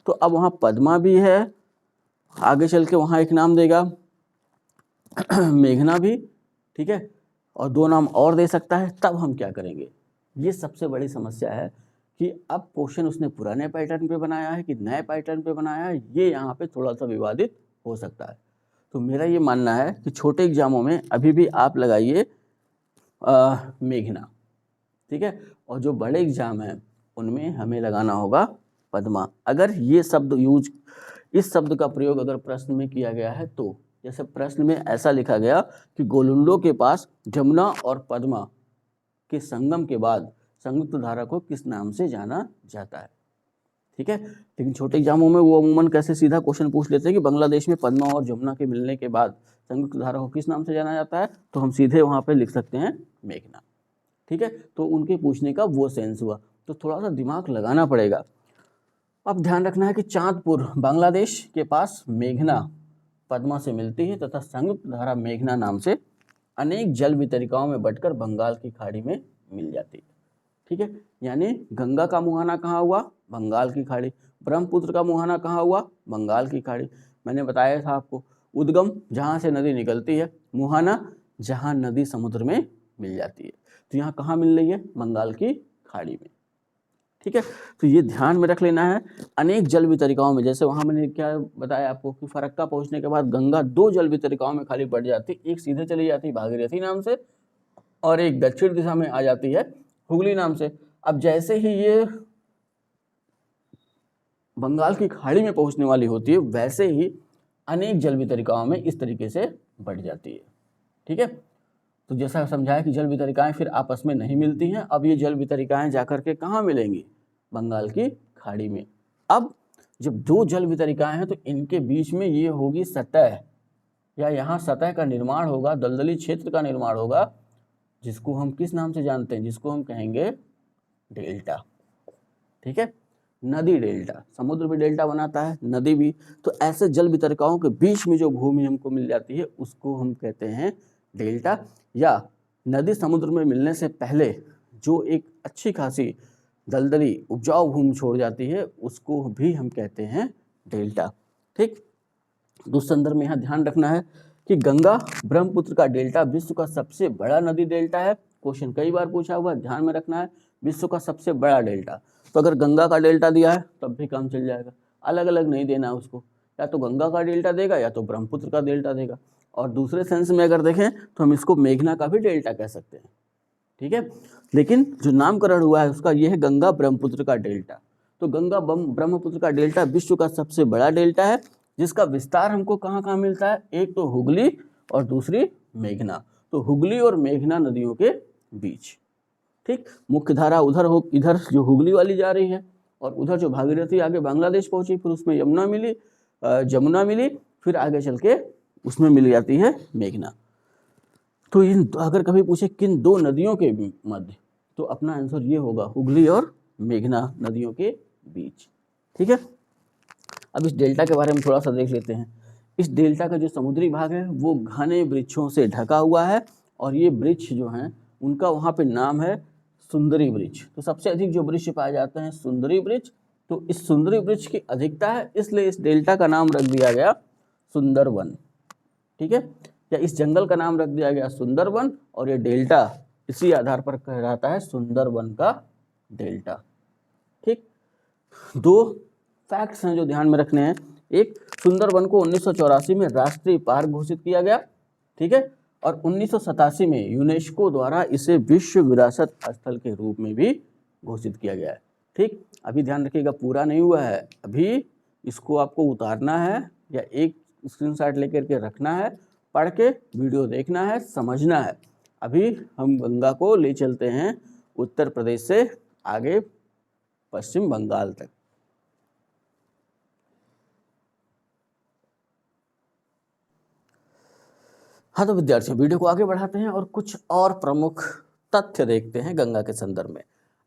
तो अब वहाँ पद्मा भी है, आगे चल के वहाँ एक नाम देगा मेघना भी। ठीक है, और दो नाम और दे सकता है। तब हम क्या करेंगे, ये सबसे बड़ी समस्या है कि अब क्वेश्चन उसने पुराने पैटर्न पे बनाया है कि नए पैटर्न पे बनाया है, ये यहाँ पे थोड़ा सा विवादित हो सकता है। तो मेरा ये मानना है कि छोटे एग्जामों में अभी भी आप लगाइए मेघना। ठीक है, और जो बड़े एग्जाम हैं उनमें हमें लगाना होगा पद्मा। अगर ये शब्द यूज, इस शब्द का प्रयोग अगर प्रश्न में किया गया है, तो जैसे प्रश्न में ऐसा लिखा गया कि गोलुंडों के पास जमुना और पद्मा के संगम के बाद संयुक्त धारा को किस नाम से जाना जाता है। ठीक है, लेकिन छोटे एग्जामों में वो अमूमन कैसे सीधा क्वेश्चन पूछ लेते हैं कि बांग्लादेश में पद्मा और जमुना के मिलने के बाद संयुक्त धारा को किस नाम से जाना जाता है, तो हम सीधे वहाँ पे लिख सकते हैं मेघना। ठीक है, तो उनके पूछने का वो सेंस हुआ, तो थोड़ा सा दिमाग लगाना पड़ेगा। अब ध्यान रखना है कि चांदपुर बांग्लादेश के पास मेघना पद्मा से मिलती है तथा संयुक्त धारा मेघना नाम से अनेक जल वितरिकाओं में बंटकर बंगाल की खाड़ी में मिल जाती है। ठीक है, यानी गंगा का मुहाना कहाँ हुआ, बंगाल की खाड़ी। ब्रह्मपुत्र का मुहाना कहाँ हुआ, बंगाल की खाड़ी। मैंने बताया था आपको, उद्गम जहाँ से नदी निकलती है, मुहाना जहाँ नदी समुद्र में मिल जाती है। तो यहाँ कहाँ मिल रही है, बंगाल की खाड़ी में। ठीक है, तो ये ध्यान में रख लेना है। अनेक जल वितरिकाओं में, जैसे वहाँ मैंने क्या बताया आपको कि फरक्का पहुँचने के बाद गंगा दो जल वितरिकाओं में खाली पड़ जाती, एक सीधे चली जाती भागीरथी नाम से और एक दक्षिण दिशा में आ जाती है हुगली नाम से। अब जैसे ही ये बंगाल की खाड़ी में पहुंचने वाली होती है, वैसे ही अनेक जल वितरिकाओं में इस तरीके से बढ़ जाती है। ठीक है, तो जैसा समझाया कि जल वितरिकाएं फिर आपस में नहीं मिलती हैं। अब ये जल वितरिकाएं जाकर के कहाँ मिलेंगी, बंगाल की खाड़ी में। अब जब दो जल वितरिकाएं हैं तो इनके बीच में ये होगी सतह, या यहाँ सतह का निर्माण होगा, दलदली क्षेत्र का निर्माण होगा, जिसको हम किस नाम से जानते हैं, जिसको हम कहेंगे डेल्टा। ठीक है, नदी डेल्टा, समुद्र भी डेल्टा बनाता है, नदी भी। तो ऐसे जल वितरिकाओं के बीच में जो भूमि हमको मिल जाती है उसको हम कहते हैं डेल्टा। या नदी समुद्र में मिलने से पहले जो एक अच्छी खासी दलदली उपजाऊ भूमि छोड़ जाती है उसको भी हम कहते हैं डेल्टा। ठीक, दूसरे संदर्भ में यहाँ ध्यान रखना है कि गंगा ब्रह्मपुत्र का डेल्टा विश्व का सबसे बड़ा नदी डेल्टा है। क्वेश्चन कई बार पूछा हुआ, ध्यान में रखना है, विश्व का सबसे बड़ा डेल्टा। तो अगर गंगा का डेल्टा दिया है तब भी काम चल जाएगा, अलग अलग नहीं देना है उसको, या तो गंगा का डेल्टा देगा या तो ब्रह्मपुत्र का डेल्टा देगा। और दूसरे सेंस में अगर देखें तो हम इसको मेघना का भी डेल्टा कह सकते हैं। ठीक है, लेकिन जो नामकरण हुआ है उसका यह है गंगा ब्रह्मपुत्र का डेल्टा। तो गंगा ब्रह्मपुत्र का डेल्टा विश्व का सबसे बड़ा डेल्टा है, जिसका विस्तार हमको कहाँ कहाँ मिलता है, एक तो हुगली और दूसरी मेघना। तो हुगली और मेघना नदियों के बीच। ठीक, मुख्य धारा उधर हो, इधर जो हुगली वाली जा रही है और उधर जो भागीरथी आगे बांग्लादेश पहुंची, फिर उसमें यमुना मिली, जमुना मिली, फिर आगे चल के उसमें मिल जाती है मेघना। तो इन अगर कभी पूछे किन दो नदियों के मध्य, तो अपना आंसर ये होगा हुगली और मेघना नदियों के बीच। ठीक है, अब इस डेल्टा के बारे में थोड़ा सा देख लेते हैं। इस डेल्टा का जो समुद्री भाग है वो घने वृक्षों से ढका हुआ है और ये वृक्ष जो हैं उनका वहाँ पे नाम है सुंदरी वृक्ष। तो सबसे अधिक जो वृक्ष पाए जाते हैं सुंदरी वृक्ष। तो इस सुंदरी वृक्ष की अधिकता है, इसलिए इस डेल्टा का नाम रख दिया गया सुंदरवन। ठीक है, या इस जंगल का नाम रख दिया गया सुंदरवन और ये डेल्टा इसी आधार पर कहलाता है सुंदरबन का डेल्टा। ठीक, दो फैक्ट्स हैं जो ध्यान में रखने हैं। एक, सुंदरबन को 1984 में राष्ट्रीय पार्क घोषित किया गया, ठीक है, और 1987 में यूनेस्को द्वारा इसे विश्व विरासत स्थल के रूप में भी घोषित किया गया है। ठीक, अभी ध्यान रखिएगा, पूरा नहीं हुआ है, अभी इसको आपको उतारना है या एक स्क्रीनशॉट लेकर के रखना है, पढ़ के वीडियो देखना है, समझना है। अभी हम गंगा को ले चलते हैं उत्तर प्रदेश से आगे पश्चिम बंगाल तक। हाँ तो विद्यार्थियों, वीडियो को आगे बढ़ाते हैं और कुछ और प्रमुख तथ्य देखते हैं गंगा के संदर्भ में।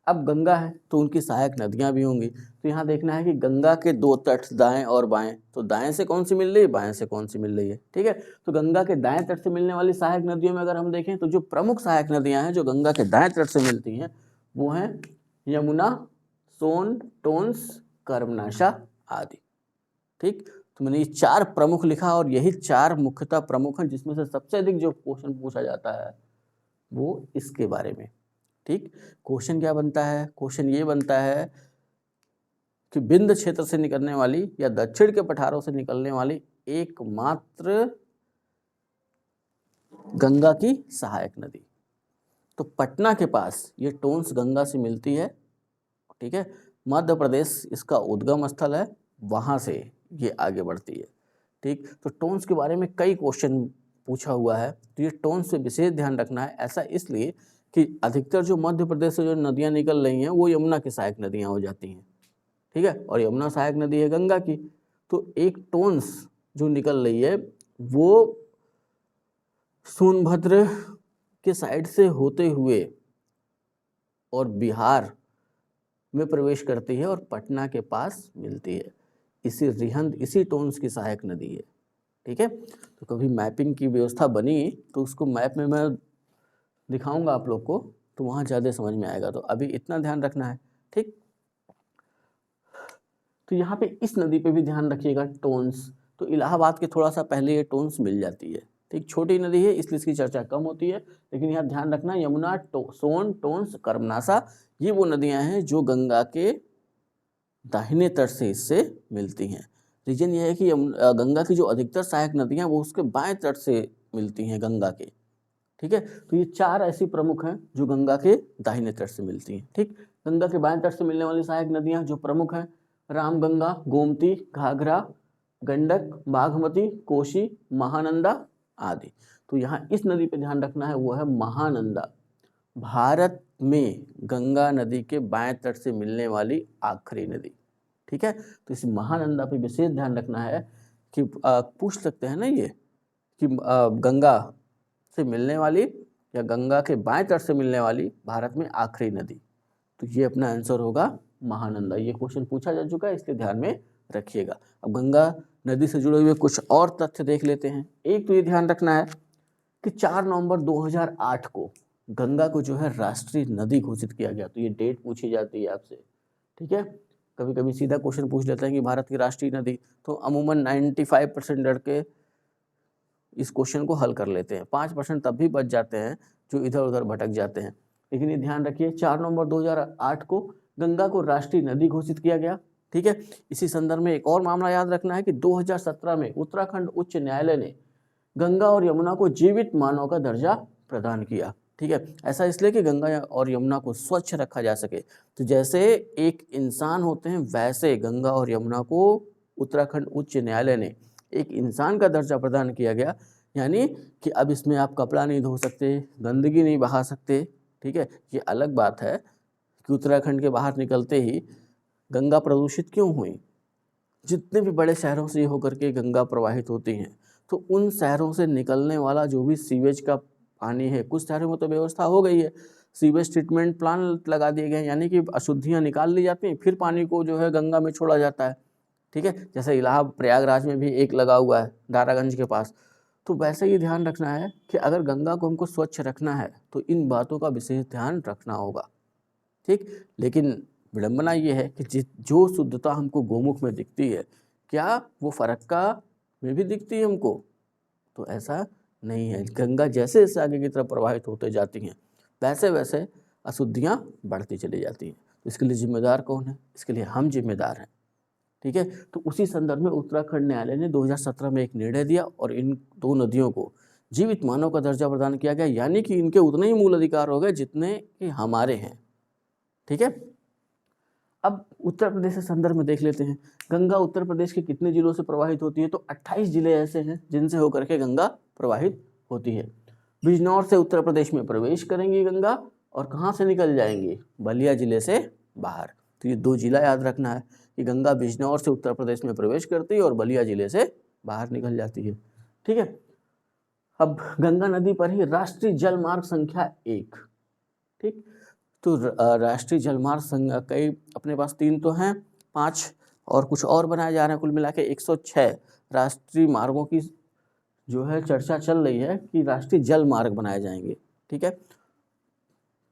अब गंगा है तो उनकी सहायक नदियां भी होंगी, तो यहाँ देखना है कि गंगा के दो तट दाएं और बाएं, तो दाएं से कौन सी मिल रही है, बाएं से कौन सी मिल रही है। ठीक है, तो गंगा के दाएं तट से मिलने वाली सहायक नदियों में अगर हम देखें तो जो प्रमुख सहायक नदियां हैं जो गंगा के दाएं तट से मिलती हैं वो हैं यमुना, सोन, टोंस, कर्मनाशा आदि। ठीक, तो मैंने ये चार प्रमुख लिखा और यही चार मुख्यतः प्रमुख हैं जिसमें से सबसे अधिक जो क्वेश्चन पूछा जाता है वो इसके बारे में। ठीक, क्वेश्चन क्या बनता है, क्वेश्चन ये बनता है कि विंध्य क्षेत्र से निकलने वाली या दक्षिण के पठारों से निकलने वाली एकमात्र गंगा की सहायक नदी। तो पटना के पास ये टोंस गंगा से मिलती है, ठीक है, मध्य प्रदेश इसका उद्गम स्थल है, वहां से ये आगे बढ़ती है। ठीक, तो टोंस के बारे में कई क्वेश्चन पूछा हुआ है, तो ये टोंस से विशेष ध्यान रखना है। ऐसा इसलिए कि अधिकतर जो मध्य प्रदेश से जो नदियां निकल रही हैं वो यमुना की सहायक नदियां हो जाती हैं, ठीक है, और यमुना सहायक नदी है गंगा की। तो एक टोंस जो निकल रही है वो सोनभद्र के साइड से होते हुए और बिहार में प्रवेश करती है और पटना के पास मिलती है। इसी रिहंद इसी टोंस की सहायक नदी है। ठीक है, तो कभी मैपिंग की व्यवस्था बनी तो उसको मैप में मैं दिखाऊंगा आप लोग को, तो वहाँ ज़्यादा समझ में आएगा। तो अभी इतना ध्यान रखना है। ठीक, तो यहाँ पे इस नदी पे भी ध्यान रखिएगा, टोंस। तो इलाहाबाद के थोड़ा सा पहले ये टोंस मिल जाती है। ठीक, छोटी नदी है इसलिए इसकी चर्चा कम होती है, लेकिन यहाँ ध्यान रखना यमुना, सोन, टोंस, कर्मनाशा ये वो नदियाँ हैं जो गंगा के दाहिने तट से इससे मिलती हैं। रीजन ये है कि गंगा की जो अधिकतर सहायक नदियाँ वो उसके बाएं तट से मिलती हैं गंगा के। ठीक है, तो ये चार ऐसी प्रमुख हैं जो गंगा के दाहिने तट से मिलती हैं। ठीक, गंगा के बाएं तट से मिलने वाली सहायक नदियाँ जो प्रमुख हैं, रामगंगा, गोमती, घाघरा, गंडक, बागमती, कोसी, महानंदा आदि। तो यहाँ इस नदी पे ध्यान रखना है, वो है महानंदा, भारत में गंगा नदी के बाएं तट से मिलने वाली आखिरी नदी। ठीक है, तो इस महानंदा पे विशेष ध्यान रखना है कि पूछ सकते हैं ना ये कि गंगा से मिलने वाली या गंगा के बाएं तट से मिलने वाली भारत में आखिरी नदी, तो ये अपना आंसर होगा महानंदा। ये क्वेश्चन पूछा जा चुका है, इसलिए ध्यान में रखिएगा। अब गंगा नदी से जुड़े हुए कुछ और तथ्य देख लेते हैं। एक तो ये ध्यान रखना है कि 4 नवंबर 2008 को गंगा को जो है राष्ट्रीय नदी घोषित किया गया। तो ये डेट पूछी जाती है आपसे। ठीक है, कभी कभी सीधा क्वेश्चन पूछ लेते हैं कि भारत की राष्ट्रीय नदी, तो अमूमन 95% लड़के इस क्वेश्चन को हल कर लेते हैं, 5% तब भी बच जाते हैं जो इधर उधर भटक जाते हैं। लेकिन ये ध्यान रखिए 4 नवंबर 2008 को गंगा को राष्ट्रीय नदी घोषित किया गया। ठीक है, इसी संदर्भ में एक और मामला याद रखना है कि 2017 में उत्तराखंड उच्च न्यायालय ने गंगा और यमुना को जीवित मानव का दर्जा प्रदान किया। ठीक है, ऐसा इसलिए कि गंगा और यमुना को स्वच्छ रखा जा सके। तो जैसे एक इंसान होते हैं वैसे गंगा और यमुना को उत्तराखंड उच्च न्यायालय ने एक इंसान का दर्जा प्रदान किया गया, यानी कि अब इसमें आप कपड़ा नहीं धो सकते, गंदगी नहीं बहा सकते। ठीक है, ये अलग बात है कि उत्तराखंड के बाहर निकलते ही गंगा प्रदूषित क्यों हुई। जितने भी बड़े शहरों से होकर के गंगा प्रवाहित होती हैं, तो उन शहरों से निकलने वाला जो भी सीवेज का पानी है, कुछ शहरों में तो व्यवस्था हो गई है, सीवेज ट्रीटमेंट प्लांट लगा दिए गए, यानी कि अशुद्धियाँ निकाल ली जाती हैं, फिर पानी को जो है गंगा में छोड़ा जाता है। ठीक है, जैसे इलाहाबाद प्रयागराज में भी एक लगा हुआ है दारागंज के पास। तो वैसे ही ध्यान रखना है कि अगर गंगा को हमको स्वच्छ रखना है तो इन बातों का विशेष ध्यान रखना होगा। ठीक, लेकिन विडंबना ये है कि जो शुद्धता हमको गोमुख में दिखती है, क्या वो फरक्का में भी दिखती है हमको? तो ऐसा नहीं है। गंगा जैसे जैसे आगे की तरफ प्रवाहित होते जाती हैं वैसे वैसे अशुद्धियाँ बढ़ती चली जाती हैं। तो इसके लिए जिम्मेदार कौन है? इसके लिए हम जिम्मेदार हैं। ठीक है, तो उसी संदर्भ में उत्तराखंड न्यायालय ने 2017 में एक निर्णय दिया और इन दो नदियों को जीवित मानव का दर्जा प्रदान किया गया, यानी कि इनके उतने ही मूल अधिकार हो गए जितने कि हमारे हैं। ठीक है, अब उत्तर प्रदेश के संदर्भ में देख लेते हैं। गंगा उत्तर प्रदेश के कितने जिलों से प्रवाहित होती है? तो 28 जिले ऐसे हैं जिनसे होकर के गंगा प्रवाहित होती है। बिजनौर से उत्तर प्रदेश में प्रवेश करेंगी गंगा और कहाँ से निकल जाएंगी? बलिया जिले से बाहर। तो ये दो जिला याद रखना है कि गंगा बिजनौर से उत्तर प्रदेश में प्रवेश करती है और बलिया जिले से बाहर निकल जाती है। ठीक है, अब गंगा नदी पर ही राष्ट्रीय जल मार्ग संख्या 1। ठीक, तो राष्ट्रीय जलमार्ग कई अपने पास 3 तो हैं, 5 और कुछ और बनाए जा रहे हैं। कुल मिला के 106 राष्ट्रीय मार्गों की जो है चर्चा चल रही है कि राष्ट्रीय जल मार्ग बनाए जाएंगे। ठीक है,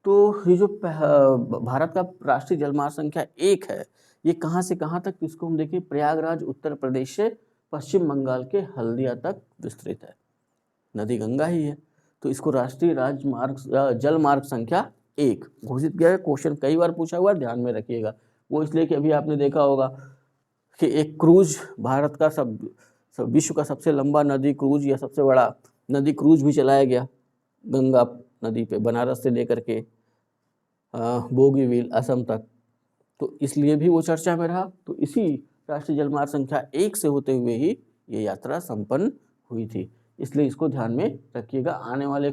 तो ये जो भारत का राष्ट्रीय जलमार्ग संख्या 1 है, ये कहाँ से कहाँ तक? इसको हम देखिए, प्रयागराज उत्तर प्रदेश से पश्चिम बंगाल के हल्दिया तक विस्तृत है। नदी गंगा ही है, तो इसको राष्ट्रीय राजमार्ग जल मार्ग संख्या 1 घोषित किया है। क्वेश्चन कई बार पूछा हुआ, ध्यान में रखिएगा। वो इसलिए कि अभी आपने देखा होगा कि एक क्रूज, भारत का विश्व का सबसे लंबा नदी क्रूज या सबसे बड़ा नदी क्रूज भी चलाया गया गंगा नदी पे, बनारस से लेकर के बोगीबील असम तक। तो इसलिए भी वो चर्चा में रहा। तो इसी राष्ट्रीय जलमार्ग संख्या 1 से होते हुए ही ये यात्रा संपन्न हुई थी, इसलिए इसको ध्यान में रखिएगा। आने वाले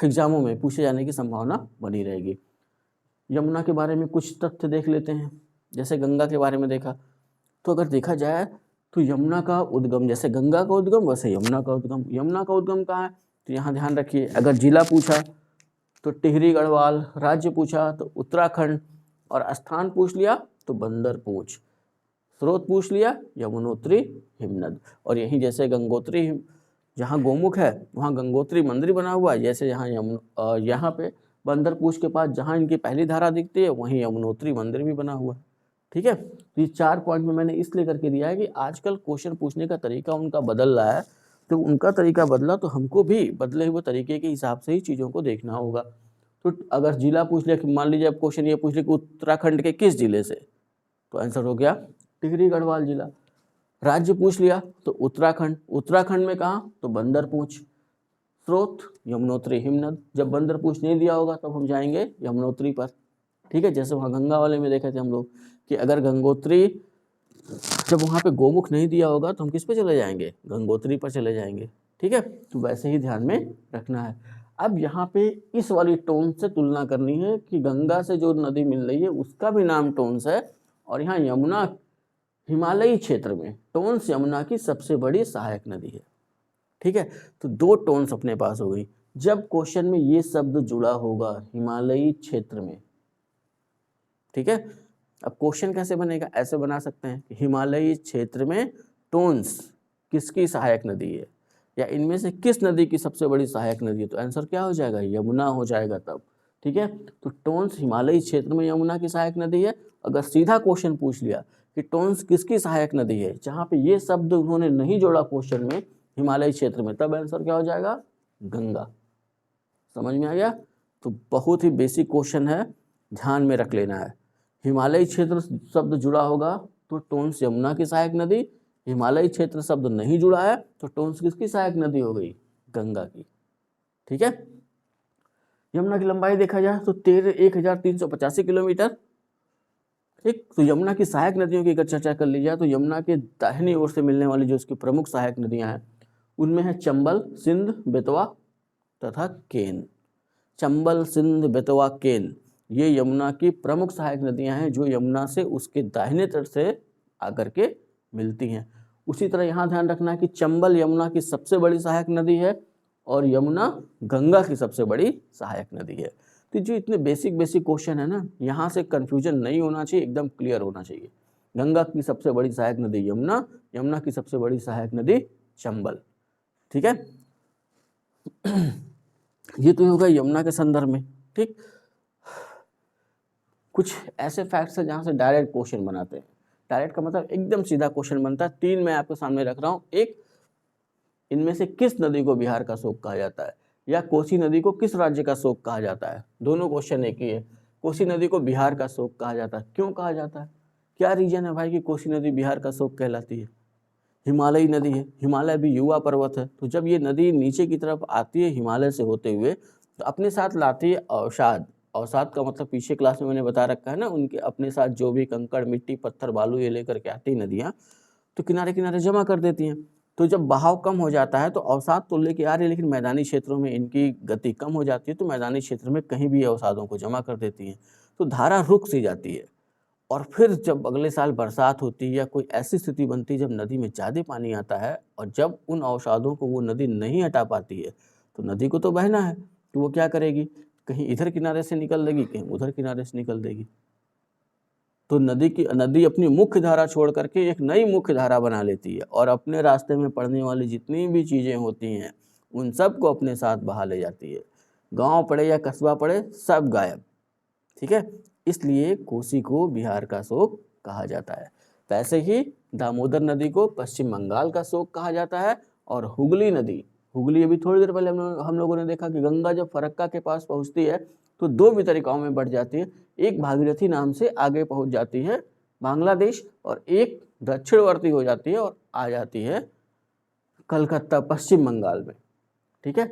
एग्जामों में पूछे जाने की संभावना बनी रहेगी। यमुना के बारे में कुछ तथ्य देख लेते हैं। जैसे गंगा के बारे में देखा, तो अगर देखा जाए तो यमुना का उद्गम, जैसे गंगा का उद्गम वैसे यमुना का उद्गम। यमुना का उद्गम कहाँ है? तो यहाँ ध्यान रखिए, अगर जिला पूछा तो टिहरी गढ़वाल, राज्य पूछा तो उत्तराखंड, और स्थान पूछ लिया तो बंदरपूंछ, स्रोत पूछ लिया यमुनोत्री हिमनद। और यहीं जैसे गंगोत्री, जहाँ गोमुख है वहाँ गंगोत्री मंदिर बना हुआ है, जैसे यहाँ पे बंदरपूंछ के पास जहाँ इनकी पहली धारा दिखती है वहीं यमुनोत्री मंदिर भी बना हुआ है। ठीक है, तो ये 4 पॉइंट में मैंने इसलिए करके दिया है कि आजकल क्वेश्चन पूछने का तरीका उनका बदल रहा है। तो उनका तरीका बदला तो हमको भी बदले हुए तरीके के हिसाब से ही चीज़ों को देखना होगा। तो अगर जिला पूछ लिया कि मान लीजिए अब क्वेश्चन ये पूछ लिया कि उत्तराखंड के किस जिले से, तो आंसर हो गया टिहरी गढ़वाल जिला। राज्य पूछ लिया तो उत्तराखंड, उत्तराखंड में कहाँ? तो बंदरपूंछ। स्रोत यमुनोत्री हिमनद। जब बंदरपूंछ नहीं दिया होगा तब हम जाएंगे यमुनोत्री पर। ठीक है, जैसे वहाँ गंगा वाले में देखे थे हम लोग कि अगर गंगोत्री, जब वहाँ पे गोमुख नहीं दिया होगा तो हम किस पे चले जाएंगे? गंगोत्री पर चले जाएंगे। ठीक है, तो वैसे ही ध्यान में रखना है। अब यहाँ पे इस वाली टोन से तुलना करनी है कि गंगा से जो नदी मिल रही है उसका भी नाम टोन्स है, और यहाँ यमुना हिमालयी क्षेत्र में टोन्स यमुना की सबसे बड़ी सहायक नदी है। ठीक है, तो 2 टोन्स अपने पास हो गई। जब क्वेश्चन में ये शब्द जुड़ा होगा हिमालयी क्षेत्र में, ठीक है, अब क्वेश्चन कैसे बनेगा? ऐसे बना सकते हैं कि हिमालयी क्षेत्र में टोन्स किसकी सहायक नदी है, या इनमें से किस नदी की सबसे बड़ी सहायक नदी है? तो आंसर क्या हो जाएगा? यमुना हो जाएगा तब। ठीक है, तो टोन्स हिमालयी क्षेत्र में यमुना की सहायक नदी है। अगर सीधा क्वेश्चन पूछ लिया कि टोन्स किसकी सहायक नदी है, जहाँ पे ये शब्द उन्होंने नहीं जोड़ा क्वेश्चन में, हिमालयी क्षेत्र में, तब आंसर क्या हो जाएगा? गंगा। समझ में आ गया? तो बहुत ही बेसिक क्वेश्चन है, ध्यान में रख लेना है। हिमालयी क्षेत्र शब्द जुड़ा होगा तो टोन्स यमुना की सहायक नदी, हिमालयी क्षेत्र शब्द नहीं जुड़ा है तो टोन्स किसकी सहायक नदी हो गई? गंगा की। ठीक है, यमुना की लंबाई देखा जाए तो 13,385 किलोमीटर। ठीक, तो यमुना की सहायक नदियों की अगर चर्चा कर ली जाए तो यमुना के दाहिनी ओर से मिलने वाली जो इसकी प्रमुख सहायक नदियां हैं उनमें है चंबल, सिंध, बेतवा तथा केन। चंबल, सिंध, बेतवा, केन, ये यमुना की प्रमुख सहायक नदियां हैं जो यमुना से उसके दाहिने तट से आकर के मिलती हैं। उसी तरह यहाँ ध्यान रखना है कि चंबल यमुना की सबसे बड़ी सहायक नदी है और यमुना गंगा की सबसे बड़ी सहायक नदी है। तो जो इतने बेसिक क्वेश्चन है ना, यहाँ से कन्फ्यूजन नहीं होना चाहिए, एकदम क्लियर होना चाहिए। गंगा की सबसे बड़ी सहायक नदी यमुना, यमुना की सबसे बड़ी सहायक नदी चंबल। ठीक है, ये तो होगा यमुना के संदर्भ में। ठीक, कुछ ऐसे फैक्ट्स हैं जहाँ से डायरेक्ट क्वेश्चन बनाते हैं। डायरेक्ट का मतलब एकदम सीधा क्वेश्चन बनता है। 3 मैं आपके सामने रख रहा हूँ। एक, इनमें से किस नदी को बिहार का शोक कहा जाता है? या कोसी नदी को किस राज्य का शोक कहा जाता है? दोनों क्वेश्चन एक ही है। कोसी नदी को बिहार का शोक कहा जाता है। क्यों कहा जाता है? क्या रीजन है भाई कि कोसी नदी बिहार का शोक कहलाती है? हिमालयी नदी है, हिमालय भी युवा पर्वत है, तो जब ये नदी नीचे की तरफ आती है हिमालय से होते हुए तो अपने साथ लाती है अवसाद। अवसाद का मतलब पीछे क्लास में मैंने बता रखा है ना, उनके अपने साथ जो भी कंकड़ मिट्टी पत्थर बालू ये लेकर के आती नदियाँ तो किनारे किनारे जमा कर देती हैं। तो जब बहाव कम हो जाता है तो अवसाद तो लेके आ रही है, लेकिन मैदानी क्षेत्रों में इनकी गति कम हो जाती है, तो मैदानी क्षेत्र में कहीं भी अवसादों को जमा कर देती हैं, तो धारा रुक सी जाती है। और फिर जब अगले साल बरसात होती है या कोई ऐसी स्थिति बनती है जब नदी में ज़्यादा पानी आता है और जब उन अवसादों को वो नदी नहीं हटा पाती है, तो नदी को तो बहना है, तो वो क्या करेगी? कहीं इधर किनारे से निकल देगी, कहीं उधर किनारे से निकल देगी। तो नदी अपनी मुख्य धारा छोड़ करके एक नई मुख्य धारा बना लेती है और अपने रास्ते में पड़ने वाली जितनी भी चीज़ें होती हैं उन सब को अपने साथ बहा ले जाती है। गांव पड़े या कस्बा पड़े, सब गायब। ठीक है, इसलिए कोसी को बिहार का शोक कहा जाता है। वैसे ही दामोदर नदी को पश्चिम बंगाल का शोक कहा जाता है। और हुगली नदी, हुगली अभी थोड़ी देर पहले हम लोगों ने देखा कि गंगा जब फरक्का के पास पहुंचती है तो दो भी तरीकाओं में बढ़ जाती है। एक भागीरथी नाम से आगे पहुंच जाती है बांग्लादेश, और एक दक्षिणवर्ती हो जाती है और आ जाती है कलकत्ता पश्चिम बंगाल में। ठीक है,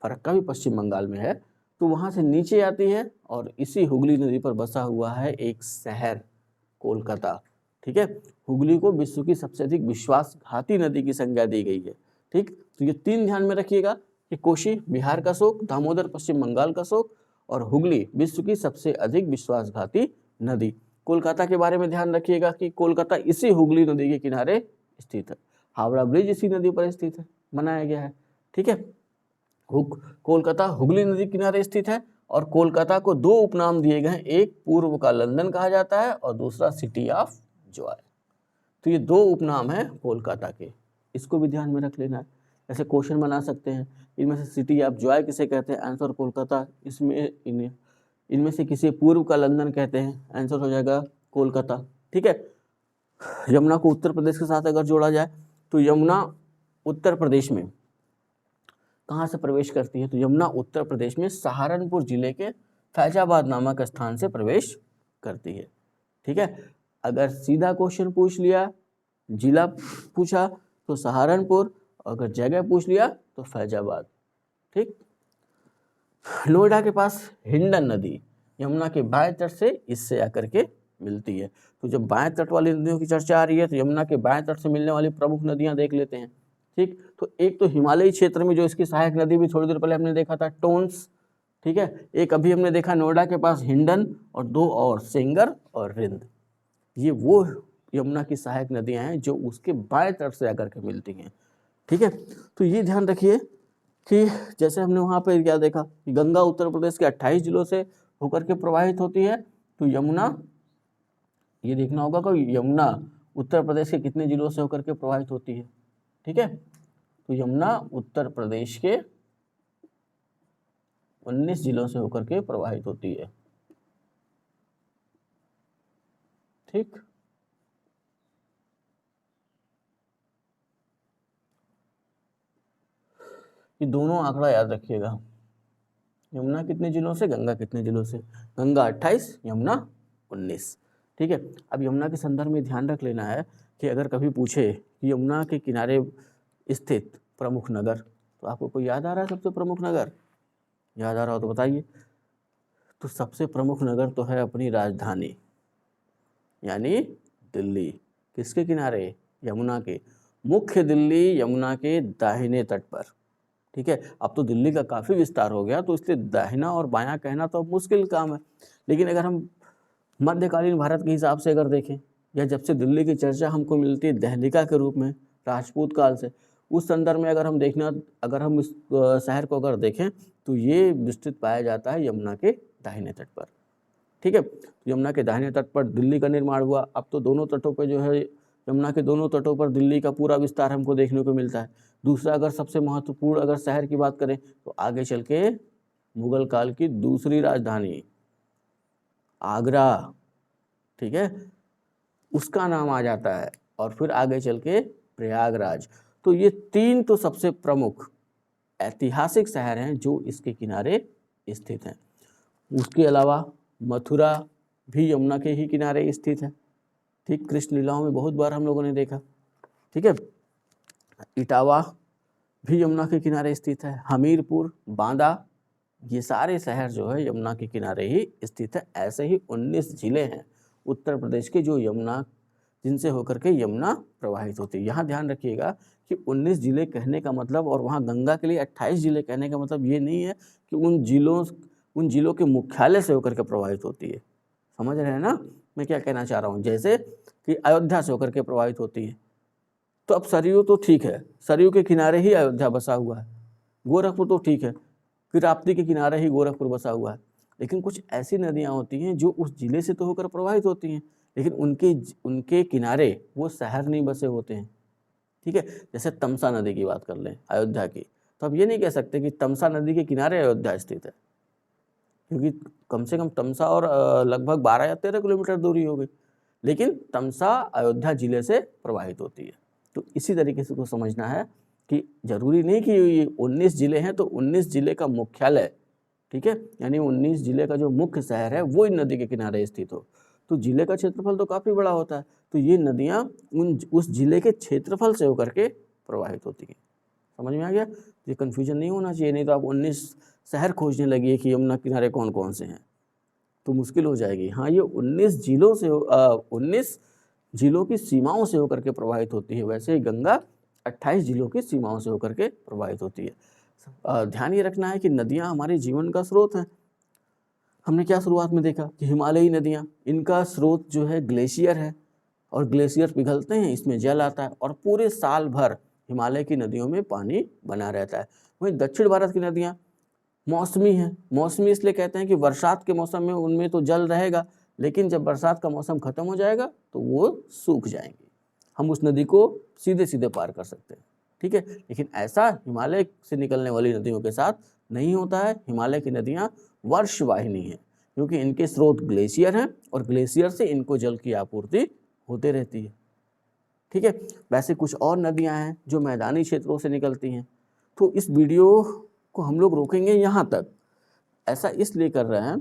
फरक्का भी पश्चिम बंगाल में है, तो वहाँ से नीचे आती है और इसी हुगली नदी पर बसा हुआ है एक शहर कोलकाता। ठीक है, हुगली को विश्व की सबसे अधिक विश्वासघाती नदी की संज्ञा दी गई है। ठीक, तो ये तीन ध्यान में रखिएगा कि कोशी बिहार का शोक, दामोदर पश्चिम बंगाल का शोक और हुगली विश्व की सबसे अधिक विश्वासघाती नदी। कोलकाता के बारे में ध्यान रखिएगा कि कोलकाता इसी हुगली नदी के किनारे स्थित है। हावड़ा ब्रिज इसी नदी पर स्थित है, बनाया गया है। ठीक है, कोलकाता हुगली नदी किनारे स्थित है और कोलकाता को दो उपनाम दिए गए हैं, एक पूर्व का लंदन कहा जाता है और दूसरा सिटी ऑफ जॉय। तो ये दो उपनाम हैं कोलकाता के, इसको भी ध्यान में रख लेना है। ऐसे क्वेश्चन बना सकते हैं, इनमें से सिटी ऑफ जॉय किसे कहते हैं? आंसर कोलकाता। इनमें से किसे पूर्व का लंदन कहते हैं? आंसर हो जाएगा कोलकाता। ठीक है, यमुना को उत्तर प्रदेश के साथ अगर जोड़ा जाए तो यमुना उत्तर प्रदेश में कहाँ से प्रवेश करती है? तो यमुना उत्तर प्रदेश में सहारनपुर जिले के फैजाबाद नामक स्थान से प्रवेश करती है। ठीक है, अगर सीधा क्वेश्चन पूछ लिया, जिला पूछा तो सहारनपुर, अगर जगह पूछ लिया तो फैजाबाद। ठीक, नोएडा के पास हिंडन नदी यमुना के बाएं तट से इससे आकर के मिलती है। तो जब बाएं तट वाली नदियों की चर्चा आ रही है तो यमुना के बाएं तट से मिलने वाली प्रमुख नदियां देख लेते हैं। ठीक, तो एक तो हिमालयी क्षेत्र में जो इसकी सहायक नदी भी थोड़ी देर पहले हमने देखा था टोन्स। ठीक है, एक अभी हमने देखा नोएडा के पास हिंडन, और दो और सेंगर और रिंद। ये वो यमुना की सहायक नदियां हैं जो उसके बाएं तट से आकर के मिलती हैं। ठीक है, तो ये ध्यान रखिए कि जैसे हमने वहाँ पर क्या देखा कि गंगा उत्तर प्रदेश के 28 जिलों से होकर के प्रवाहित होती है, तो यमुना, ये देखना होगा कि यमुना उत्तर प्रदेश के कितने जिलों से होकर के प्रवाहित होती है। ठीक है, तो यमुना उत्तर प्रदेश के 19 जिलों से होकर के प्रवाहित होती है। ठीक, ये दोनों आंकड़ा याद रखिएगा, यमुना कितने जिलों से, गंगा कितने जिलों से। गंगा 28, यमुना 19। ठीक है, अब यमुना के संदर्भ में ध्यान रख लेना है कि अगर कभी पूछे कि यमुना के किनारे स्थित प्रमुख नगर, तो आपको कोई याद आ रहा है सबसे प्रमुख नगर? याद आ रहा हो तो बताइए। तो सबसे प्रमुख नगर तो है अपनी राजधानी यानी दिल्ली। किसके किनारे? यमुना के। मुख्य दिल्ली यमुना के दाहिने तट पर। ठीक है, अब तो दिल्ली का काफ़ी विस्तार हो गया तो इसलिए दाहिना और बायां कहना तो मुश्किल काम है, लेकिन अगर हम मध्यकालीन भारत के हिसाब से अगर देखें, या जब से दिल्ली की चर्चा हमको मिलती है दहलिका के रूप में राजपूत काल से, उस संदर्भ में अगर हम इस शहर को अगर देखें तो ये विस्तृत पाया जाता है यमुना के दाहिने तट पर। ठीक है, तो यमुना के दाहिने तट पर दिल्ली का निर्माण हुआ। अब तो दोनों तटों पर जो है, यमुना के दोनों तटों पर दिल्ली का पूरा विस्तार हमको देखने को मिलता है। दूसरा, अगर सबसे महत्वपूर्ण अगर शहर की बात करें तो आगे चल के मुगल काल की दूसरी राजधानी आगरा, ठीक है, उसका नाम आ जाता है, और फिर आगे चल के प्रयागराज। तो ये तीन तो सबसे प्रमुख ऐतिहासिक शहर हैं जो इसके किनारे स्थित हैं। उसके अलावा मथुरा भी यमुना के ही किनारे स्थित है। ठीक, कृष्ण लीलाओं में बहुत बार हम लोगों ने देखा। ठीक है, इटावा भी यमुना के किनारे स्थित है। हमीरपुर, बांदा, ये सारे शहर जो है यमुना के किनारे ही स्थित है। ऐसे ही 19 जिले हैं उत्तर प्रदेश के जो यमुना, जिनसे होकर के यमुना प्रवाहित होती है। यहाँ ध्यान रखिएगा कि 19 जिले कहने का मतलब, और वहाँ गंगा के लिए 28 जिले कहने का मतलब ये नहीं है कि उन जिलों के मुख्यालय से होकर के प्रवाहित होती है। समझ रहे हैं ना मैं क्या कहना चाह रहा हूँ? जैसे कि अयोध्या से होकर के प्रवाहित होती है, तो अब सरयू तो ठीक है, सरयू के किनारे ही अयोध्या बसा हुआ है। गोरखपुर तो ठीक है कि राप्ती के किनारे ही गोरखपुर बसा हुआ है। लेकिन कुछ ऐसी नदियाँ होती हैं जो उस जिले से तो होकर प्रवाहित होती हैं, लेकिन उनके किनारे वो शहर नहीं बसे होते हैं। ठीक है, जैसे तमसा नदी की बात कर लें अयोध्या की, तो अब ये नहीं कह सकते कि तमसा नदी के किनारे अयोध्या स्थित है, क्योंकि कम से कम तमसा और लगभग 12 या 13 किलोमीटर दूरी हो गई, लेकिन तमसा अयोध्या जिले से प्रवाहित होती है। तो इसी तरीके से को समझना है कि जरूरी नहीं कि ये 19 जिले हैं तो 19 जिले का मुख्यालय, ठीक है, यानी 19 जिले का जो मुख्य शहर है वो इन नदी के किनारे स्थित हो। तो जिले का क्षेत्रफल तो काफ़ी बड़ा होता है, तो ये नदियाँ उस जिले के क्षेत्रफल से होकर के प्रवाहित होती हैं। समझ में आ गया? ये कन्फ्यूजन नहीं होना चाहिए, नहीं तो आप 19 शहर खोजने लगिए कि यमुना किनारे कौन कौन से हैं, तो मुश्किल हो जाएगी। हाँ, ये 19 जिलों से 19 जिलों की सीमाओं से होकर के प्रवाहित होती है। वैसे ही गंगा 28 जिलों की सीमाओं से होकर के प्रवाहित होती है। ध्यान ये रखना है कि नदियाँ हमारे जीवन का स्रोत हैं। हमने क्या शुरुआत में देखा कि हिमालयी नदियाँ, इनका स्रोत जो है ग्लेशियर है, और ग्लेशियर पिघलते हैं, इसमें जल आता है, और पूरे साल भर हिमालय की नदियों में पानी बना रहता है। वहीं दक्षिण भारत की नदियाँ मौसमी हैं। मौसमी इसलिए कहते हैं कि बरसात के मौसम में उनमें तो जल रहेगा, लेकिन जब बरसात का मौसम खत्म हो जाएगा तो वो सूख जाएंगी। हम उस नदी को सीधे सीधे पार कर सकते हैं। ठीक है, लेकिन ऐसा हिमालय से निकलने वाली नदियों के साथ नहीं होता है। हिमालय की नदियाँ वर्षवाहिनी हैं, क्योंकि इनके स्रोत ग्लेशियर हैं और ग्लेशियर से इनको जल की आपूर्ति होते रहती है। ठीक है, वैसे कुछ और नदियाँ हैं जो मैदानी क्षेत्रों से निकलती हैं। तो इस वीडियो को हम लोग रोकेंगे यहाँ तक। ऐसा इसलिए कर रहे हैं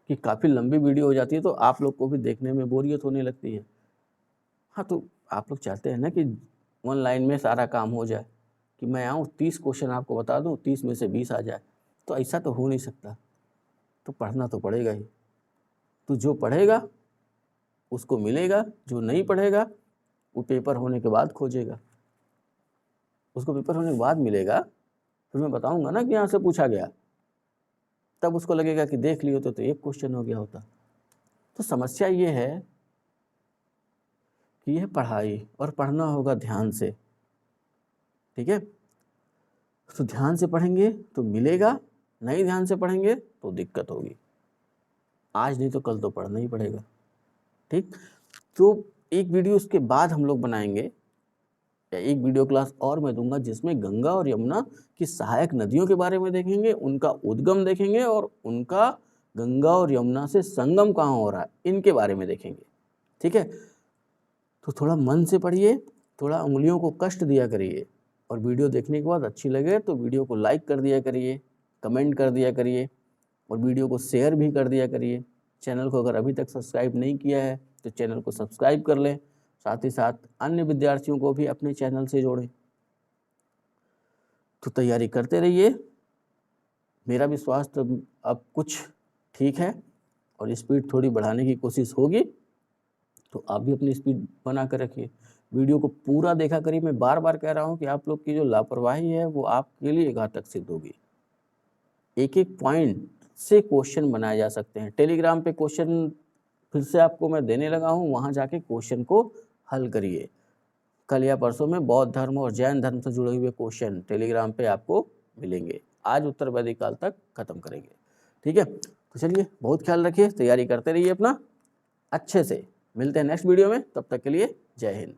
कि काफ़ी लंबी वीडियो हो जाती है तो आप लोग को भी देखने में बोरियत होने लगती है। हाँ, तो आप लोग चाहते हैं ना कि ऑनलाइन में सारा काम हो जाए, कि मैं आऊँ 30 क्वेश्चन आपको बता दूँ, 30 में से 20 आ जाए, तो ऐसा तो हो नहीं सकता। तो पढ़ना तो पड़ेगा ही। तो जो पढ़ेगा उसको मिलेगा, जो नहीं पढ़ेगा वो पेपर होने के बाद खोजेगा। उसको पेपर होने के बाद मिलेगा, फिर मैं बताऊंगा ना कि यहाँ से पूछा गया, तब उसको लगेगा कि देख लियो तो एक क्वेश्चन हो गया होता। तो समस्या ये है कि यह पढ़ाई, और पढ़ना होगा ध्यान से। ठीक है, तो ध्यान से पढ़ेंगे तो मिलेगा, नहीं ध्यान से पढ़ेंगे तो दिक्कत होगी। आज नहीं तो कल तो पढ़ना ही पड़ेगा। ठीक, तो एक वीडियो उसके बाद हम लोग बनाएंगे, या एक वीडियो क्लास और मैं दूंगा, जिसमें गंगा और यमुना की सहायक नदियों के बारे में देखेंगे, उनका उद्गम देखेंगे, और उनका गंगा और यमुना से संगम कहाँ हो रहा है इनके बारे में देखेंगे। ठीक है, तो थोड़ा मन से पढ़िए, थोड़ा उंगलियों को कष्ट दिया करिए, और वीडियो देखने के बाद अच्छी लगे तो वीडियो को लाइक कर दिया करिए, कमेंट कर दिया करिए, और वीडियो को शेयर भी कर दिया करिए। चैनल को अगर अभी तक सब्सक्राइब नहीं किया है तो चैनल को सब्सक्राइब कर लें, साथ ही साथ अन्य विद्यार्थियों को भी अपने चैनल से जोड़ें। तो तैयारी करते रहिए। मेरा विश्वास तो अब कुछ ठीक है, और स्पीड थोड़ी बढ़ाने की कोशिश होगी, तो आप भी अपनी स्पीड बना कर रखिए। वीडियो को पूरा देखा करिए। मैं बार बार कह रहा हूँ कि आप लोग की जो लापरवाही है वो आपके लिए घातक सिद्ध होगी। एक एक पॉइंट से क्वेश्चन बनाए जा सकते हैं। टेलीग्राम पे क्वेश्चन फिर से आपको मैं देने लगा हूँ, वहाँ जाके क्वेश्चन को हल करिए। कल या परसों में बौद्ध धर्म और जैन धर्म से जुड़े हुए क्वेश्चन टेलीग्राम पे आपको मिलेंगे। आज उत्तर वैदिक काल तक खत्म करेंगे। ठीक है, तो चलिए, बहुत ख्याल रखिए, तैयारी करते रहिए अपना अच्छे से। मिलते हैं नेक्स्ट वीडियो में, तब तक के लिए जय हिंद।